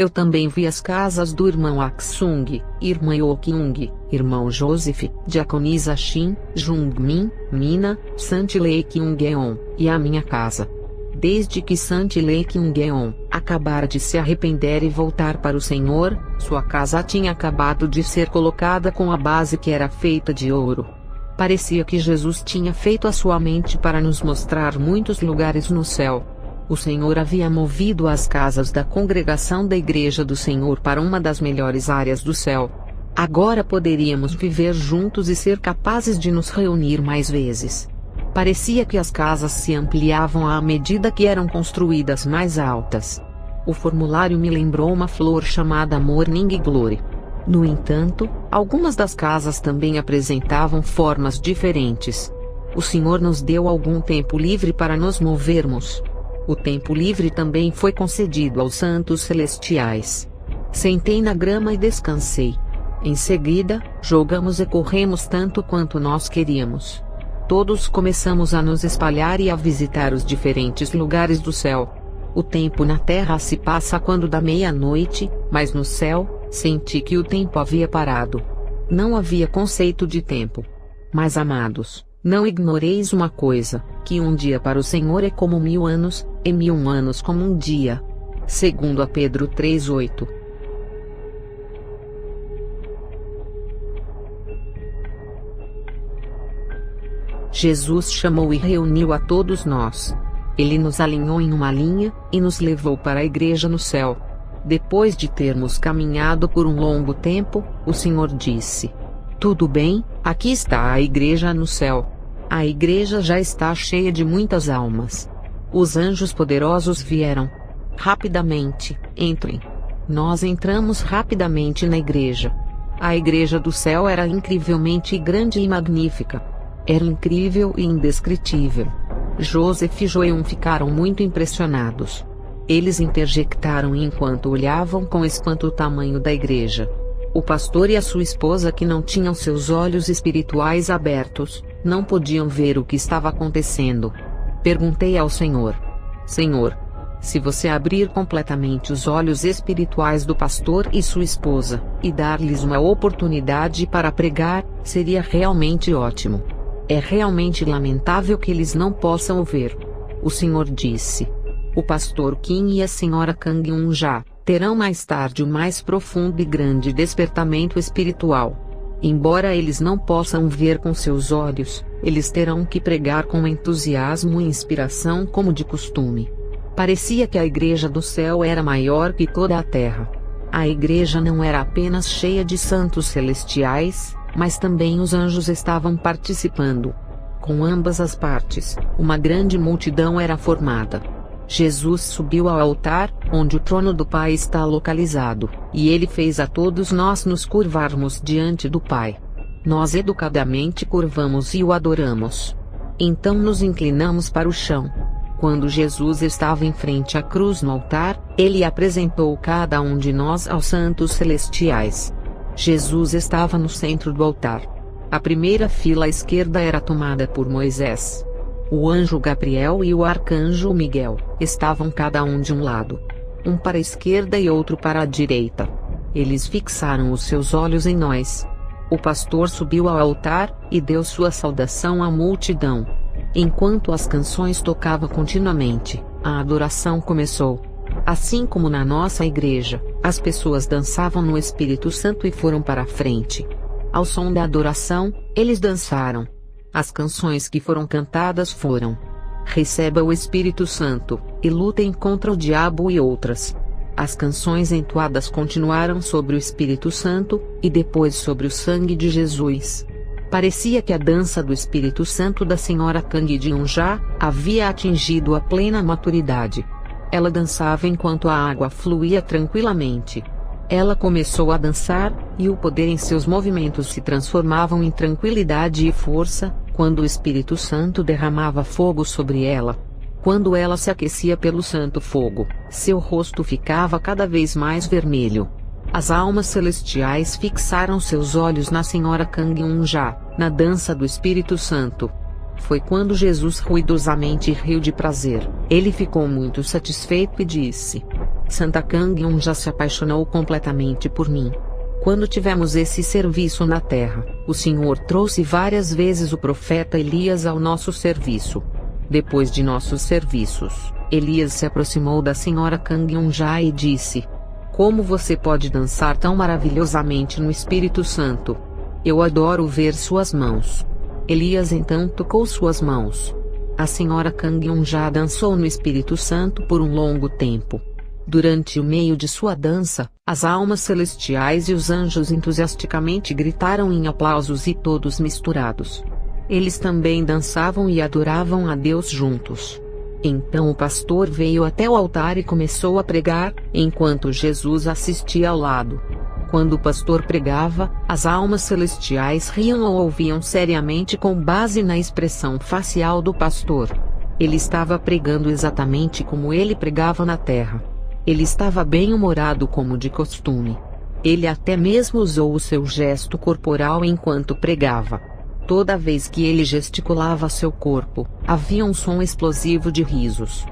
Eu também vi as casas do irmão Aksung, irmã Yokyung, irmão Joseph, diaconisa Shin, Jungmin, Mina, Santilei Kyung-geon, e a minha casa. Desde que Santilei Kyung-geon acabara de se arrepender e voltar para o Senhor, sua casa tinha acabado de ser colocada com a base que era feita de ouro. Parecia que Jesus tinha feito a sua mente para nos mostrar muitos lugares no céu. O Senhor havia movido as casas da congregação da Igreja do Senhor para uma das melhores áreas do céu. Agora poderíamos viver juntos e ser capazes de nos reunir mais vezes. Parecia que as casas se ampliavam à medida que eram construídas mais altas. O formulário me lembrou uma flor chamada Morning Glory. No entanto, algumas das casas também apresentavam formas diferentes. O Senhor nos deu algum tempo livre para nos movermos. O tempo livre também foi concedido aos santos celestiais. Sentei na grama e descansei. Em seguida, jogamos e corremos tanto quanto nós queríamos. Todos começamos a nos espalhar e a visitar os diferentes lugares do céu. O tempo na terra se passa quando dá meia-noite, mas no céu, senti que o tempo havia parado. Não havia conceito de tempo. Mas amados, não ignoreis uma coisa, que um dia para o Senhor é como 1000 anos, e 1000 anos como um dia. Segundo a Pedro 3:8. Jesus chamou e reuniu a todos nós. Ele nos alinhou em uma linha, e nos levou para a igreja no céu. Depois de termos caminhado por um longo tempo, o Senhor disse: tudo bem, aqui está a igreja no céu. A igreja já está cheia de muitas almas. Os anjos poderosos vieram. Rapidamente, entrem. Nós entramos rapidamente na igreja. A igreja do céu era incrivelmente grande e magnífica. Era incrível e indescritível. Joseph e João ficaram muito impressionados. Eles interjectaram enquanto olhavam com espanto o tamanho da igreja. O pastor e a sua esposa, que não tinham seus olhos espirituais abertos, não podiam ver o que estava acontecendo. Perguntei ao Senhor: Senhor, se você abrir completamente os olhos espirituais do pastor e sua esposa, e dar-lhes uma oportunidade para pregar, seria realmente ótimo. É realmente lamentável que eles não possam ver. O Senhor disse: o pastor Kim e a senhora Kang Eun-ja terão mais tarde o mais profundo e grande despertamento espiritual. Embora eles não possam ver com seus olhos, eles terão que pregar com entusiasmo e inspiração como de costume. Parecia que a igreja do céu era maior que toda a terra. A igreja não era apenas cheia de santos celestiais, mas também os anjos estavam participando. Com ambas as partes, uma grande multidão era formada. Jesus subiu ao altar, onde o trono do Pai está localizado, e ele fez a todos nós nos curvarmos diante do Pai. Nós educadamente curvamos e o adoramos. Então nos inclinamos para o chão. Quando Jesus estava em frente à cruz no altar, ele apresentou cada um de nós aos santos celestiais. Jesus estava no centro do altar. A primeira fila à esquerda era tomada por Moisés. O anjo Gabriel e o arcanjo Miguel estavam cada um de um lado. Um para a esquerda e outro para a direita. Eles fixaram os seus olhos em nós. O pastor subiu ao altar, e deu sua saudação à multidão. Enquanto as canções tocavam continuamente, a adoração começou. Assim como na nossa igreja, as pessoas dançavam no Espírito Santo e foram para a frente. Ao som da adoração, eles dançaram. As canções que foram cantadas foram: Receba o Espírito Santo, e lutem contra o diabo, e outras. As canções entoadas continuaram sobre o Espírito Santo, e depois sobre o sangue de Jesus. Parecia que a dança do Espírito Santo da senhora Kang Eun-ja havia atingido a plena maturidade. Ela dançava enquanto a água fluía tranquilamente. Ela começou a dançar, e o poder em seus movimentos se transformavam em tranquilidade e força, quando o Espírito Santo derramava fogo sobre ela. Quando ela se aquecia pelo santo fogo, seu rosto ficava cada vez mais vermelho. As almas celestiais fixaram seus olhos na senhora Kang Eun-ja, na dança do Espírito Santo. Foi quando Jesus ruidosamente riu de prazer. Ele ficou muito satisfeito e disse: Santa Kang Eun-ja se apaixonou completamente por mim. Quando tivemos esse serviço na terra, o Senhor trouxe várias vezes o profeta Elias ao nosso serviço. Depois de nossos serviços, Elias se aproximou da senhora Kang Eun-ja e disse: Como você pode dançar tão maravilhosamente no Espírito Santo? Eu adoro ver suas mãos. Elias então tocou suas mãos. A senhora Kang Eun-ja dançou no Espírito Santo por um longo tempo. Durante o meio de sua dança, as almas celestiais e os anjos entusiasticamente gritaram em aplausos e todos misturados. Eles também dançavam e adoravam a Deus juntos. Então o pastor veio até o altar e começou a pregar, enquanto Jesus assistia ao lado. Quando o pastor pregava, as almas celestiais riam ou ouviam seriamente com base na expressão facial do pastor. Ele estava pregando exatamente como ele pregava na terra. Ele estava bem-humorado como de costume. Ele até mesmo usou o seu gesto corporal enquanto pregava. Toda vez que ele gesticulava seu corpo, havia um som explosivo de risos.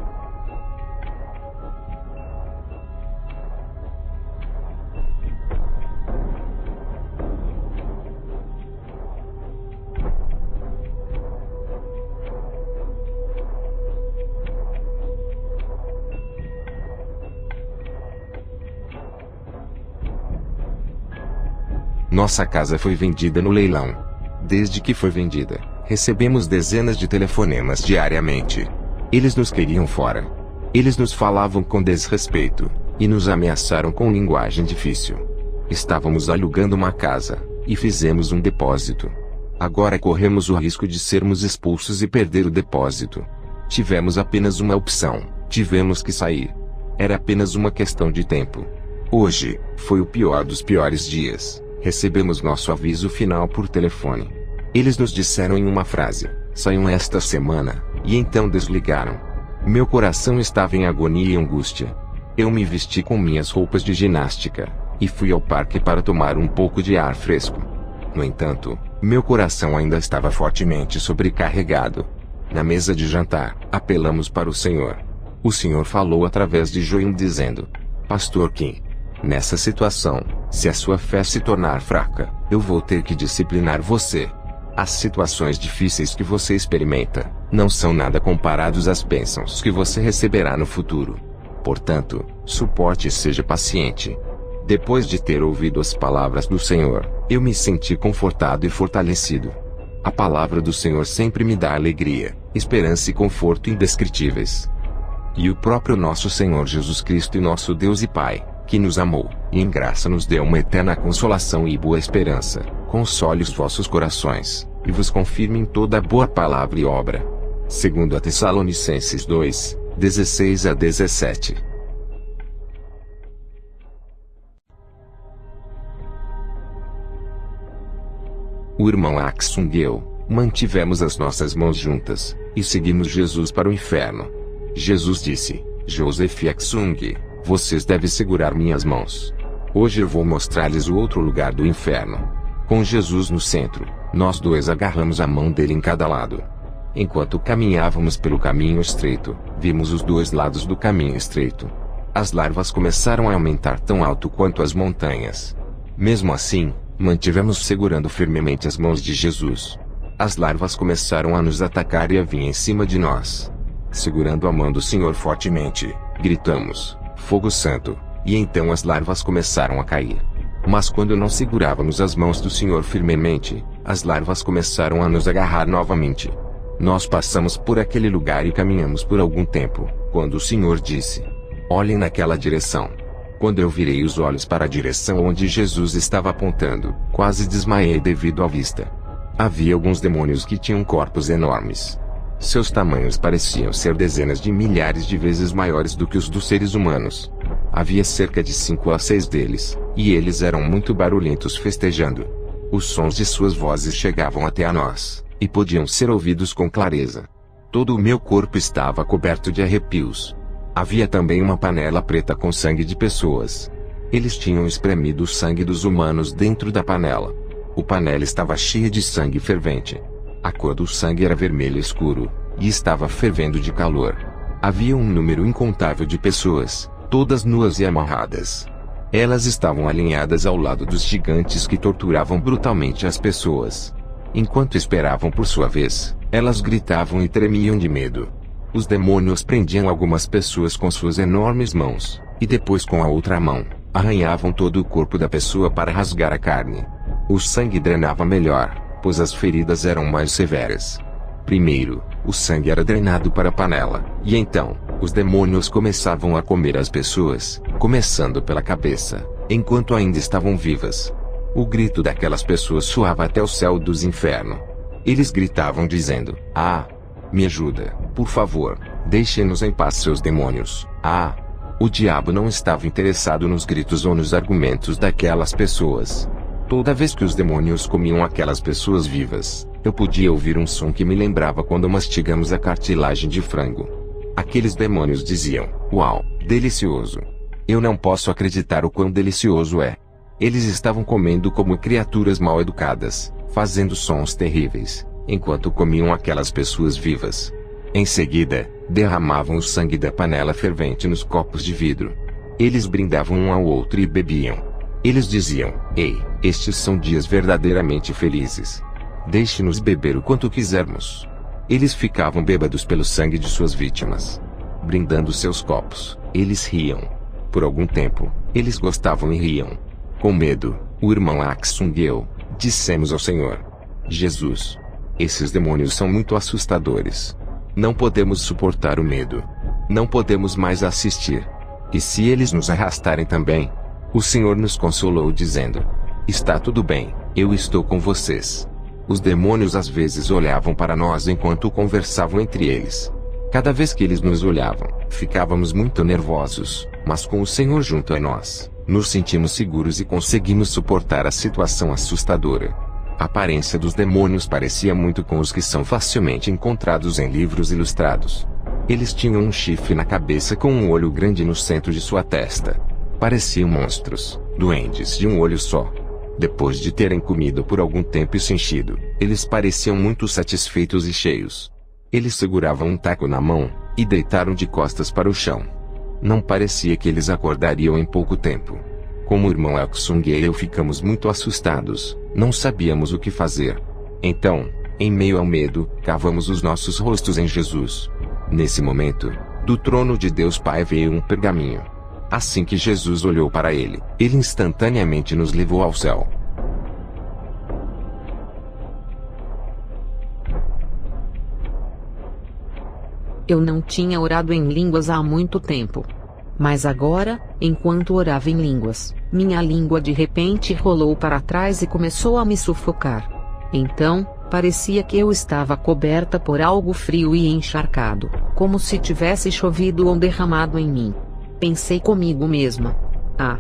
Nossa casa foi vendida no leilão. Desde que foi vendida, recebemos dezenas de telefonemas diariamente. Eles nos queriam fora. Eles nos falavam com desrespeito, e nos ameaçaram com linguagem difícil. Estávamos alugando uma casa, e fizemos um depósito. Agora corremos o risco de sermos expulsos e perder o depósito. Tivemos apenas uma opção, tivemos que sair. Era apenas uma questão de tempo. Hoje, foi o pior dos piores dias. Recebemos nosso aviso final por telefone. Eles nos disseram em uma frase: saiam esta semana, e então desligaram. Meu coração estava em agonia e angústia. Eu me vesti com minhas roupas de ginástica, e fui ao parque para tomar um pouco de ar fresco. No entanto, meu coração ainda estava fortemente sobrecarregado. Na mesa de jantar, apelamos para o Senhor. O Senhor falou através de Joim dizendo: Pastor Kim, nessa situação, se a sua fé se tornar fraca, eu vou ter que disciplinar você. As situações difíceis que você experimenta, não são nada comparados às bênçãos que você receberá no futuro. Portanto, suporte e seja paciente. Depois de ter ouvido as palavras do Senhor, eu me senti confortado e fortalecido. A palavra do Senhor sempre me dá alegria, esperança e conforto indescritíveis. E o próprio nosso Senhor Jesus Cristo e nosso Deus e Pai, que nos amou, e em graça nos deu uma eterna consolação e boa esperança, console os vossos corações, e vos confirme em toda boa palavra e obra. Segundo a Tessalonicenses 2, 16 a 17. O irmão Aksung e eu, mantivemos as nossas mãos juntas, e seguimos Jesus para o inferno. Jesus disse: Joseph e Aksung, vocês devem segurar minhas mãos. Hoje eu vou mostrar-lhes o outro lugar do inferno. Com Jesus no centro, nós dois agarramos a mão dele em cada lado. Enquanto caminhávamos pelo caminho estreito, vimos os dois lados do caminho estreito. As larvas começaram a aumentar tão alto quanto as montanhas. Mesmo assim, mantivemos segurando firmemente as mãos de Jesus. As larvas começaram a nos atacar e a vir em cima de nós. Segurando a mão do Senhor fortemente, gritamos: Fogo Santo! E então as larvas começaram a cair. Mas quando não segurávamos as mãos do Senhor firmemente, as larvas começaram a nos agarrar novamente. Nós passamos por aquele lugar e caminhamos por algum tempo, quando o Senhor disse: Olhem naquela direção. Quando eu virei os olhos para a direção onde Jesus estava apontando, quase desmaiei devido à vista. Havia alguns demônios que tinham corpos enormes. Seus tamanhos pareciam ser dezenas de milhares de vezes maiores do que os dos seres humanos. Havia cerca de 5 a 6 deles, e eles eram muito barulhentos festejando. Os sons de suas vozes chegavam até a nós, e podiam ser ouvidos com clareza. Todo o meu corpo estava coberto de arrepios. Havia também uma panela preta com sangue de pessoas. Eles tinham espremido o sangue dos humanos dentro da panela. O panela estava cheia de sangue fervente. A cor do sangue era vermelho escuro, e estava fervendo de calor. Havia um número incontável de pessoas, todas nuas e amarradas. Elas estavam alinhadas ao lado dos gigantes que torturavam brutalmente as pessoas. Enquanto esperavam por sua vez, elas gritavam e tremiam de medo. Os demônios prendiam algumas pessoas com suas enormes mãos, e depois com a outra mão, arranhavam todo o corpo da pessoa para rasgar a carne. O sangue drenava melhor, pois as feridas eram mais severas. Primeiro, o sangue era drenado para a panela, e então, os demônios começavam a comer as pessoas, começando pela cabeça, enquanto ainda estavam vivas. O grito daquelas pessoas soava até o céu dos infernos. Eles gritavam dizendo: Ah! Me ajuda, por favor, deixem-nos em paz, seus demônios. Ah! O diabo não estava interessado nos gritos ou nos argumentos daquelas pessoas. Toda vez que os demônios comiam aquelas pessoas vivas, eu podia ouvir um som que me lembrava quando mastigamos a cartilagem de frango. Aqueles demônios diziam: "Uau, delicioso! Eu não posso acreditar o quão delicioso é." Eles estavam comendo como criaturas mal educadas, fazendo sons terríveis, enquanto comiam aquelas pessoas vivas. Em seguida, derramavam o sangue da panela fervente nos copos de vidro. Eles brindavam um ao outro e bebiam. Eles diziam: "Ei, estes são dias verdadeiramente felizes. Deixe-nos beber o quanto quisermos." Eles ficavam bêbados pelo sangue de suas vítimas. Brindando seus copos, eles riam. Por algum tempo, eles gostavam e riam. Com medo, o irmão Aksung e eu dissemos ao Senhor: "Jesus, esses demônios são muito assustadores. Não podemos suportar o medo. Não podemos mais assistir. E se eles nos arrastarem também?" O Senhor nos consolou dizendo: "Está tudo bem, eu estou com vocês." Os demônios às vezes olhavam para nós enquanto conversavam entre eles. Cada vez que eles nos olhavam, ficávamos muito nervosos, mas com o Senhor junto a nós, nos sentimos seguros e conseguimos suportar a situação assustadora. A aparência dos demônios parecia muito com os que são facilmente encontrados em livros ilustrados. Eles tinham um chifre na cabeça com um olho grande no centro de sua testa. Pareciam monstros, duendes de um olho só. Depois de terem comido por algum tempo e se enchido, eles pareciam muito satisfeitos e cheios. Eles seguravam um taco na mão, e deitaram de costas para o chão. Não parecia que eles acordariam em pouco tempo. Como o irmão Aksung e eu ficamos muito assustados, não sabíamos o que fazer. Então, em meio ao medo, cravamos os nossos rostos em Jesus. Nesse momento, do trono de Deus Pai veio um pergaminho. Assim que Jesus olhou para ele, ele instantaneamente nos levou ao céu. Eu não tinha orado em línguas há muito tempo. Mas agora, enquanto orava em línguas, minha língua de repente rolou para trás e começou a me sufocar. Então, parecia que eu estava coberta por algo frio e encharcado, como se tivesse chovido ou derramado em mim. Pensei comigo mesma: "Ah,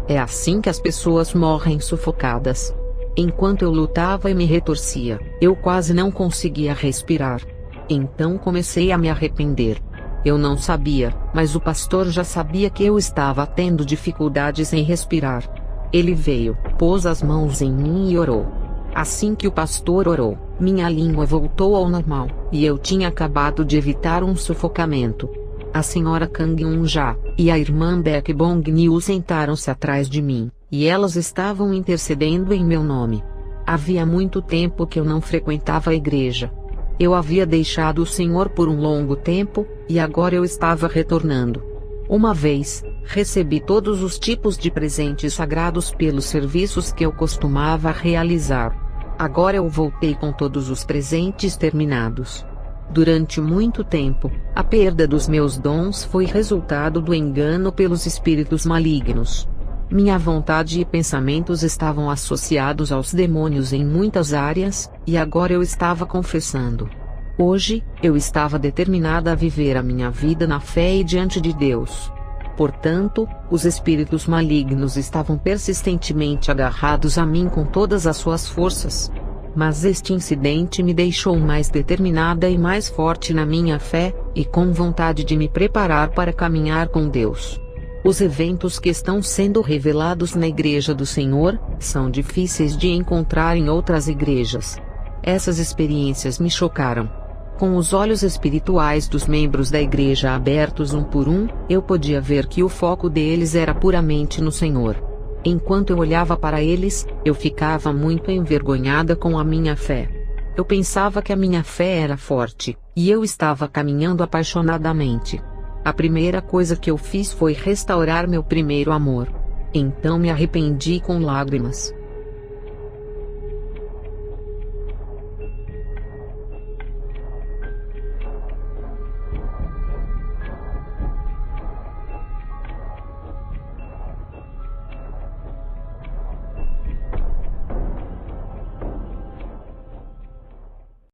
é assim que as pessoas morrem sufocadas." Enquanto eu lutava e me retorcia, eu quase não conseguia respirar. Então comecei a me arrepender. Eu não sabia, mas o pastor já sabia que eu estava tendo dificuldades em respirar. Ele veio, pôs as mãos em mim e orou. Assim que o pastor orou, minha língua voltou ao normal, e eu tinha acabado de evitar um sufocamento. A senhora Kang Eun-ja e a irmã Baek Bong-nil sentaram-se atrás de mim, e elas estavam intercedendo em meu nome. Havia muito tempo que eu não frequentava a igreja. Eu havia deixado o Senhor por um longo tempo, e agora eu estava retornando. Uma vez, recebi todos os tipos de presentes sagrados pelos serviços que eu costumava realizar. Agora eu voltei com todos os presentes terminados. Durante muito tempo, a perda dos meus dons foi resultado do engano pelos espíritos malignos. Minha vontade e pensamentos estavam associados aos demônios em muitas áreas, e agora eu estava confessando. Hoje, eu estava determinada a viver a minha vida na fé e diante de Deus. Portanto, os espíritos malignos estavam persistentemente agarrados a mim com todas as suas forças. Mas este incidente me deixou mais determinada e mais forte na minha fé, e com vontade de me preparar para caminhar com Deus. Os eventos que estão sendo revelados na Igreja do Senhor são difíceis de encontrar em outras igrejas. Essas experiências me chocaram. Com os olhos espirituais dos membros da igreja abertos um por um, eu podia ver que o foco deles era puramente no Senhor. Enquanto eu olhava para eles, eu ficava muito envergonhada com a minha fé. Eu pensava que a minha fé era forte, e eu estava caminhando apaixonadamente. A primeira coisa que eu fiz foi restaurar meu primeiro amor. Então me arrependi com lágrimas.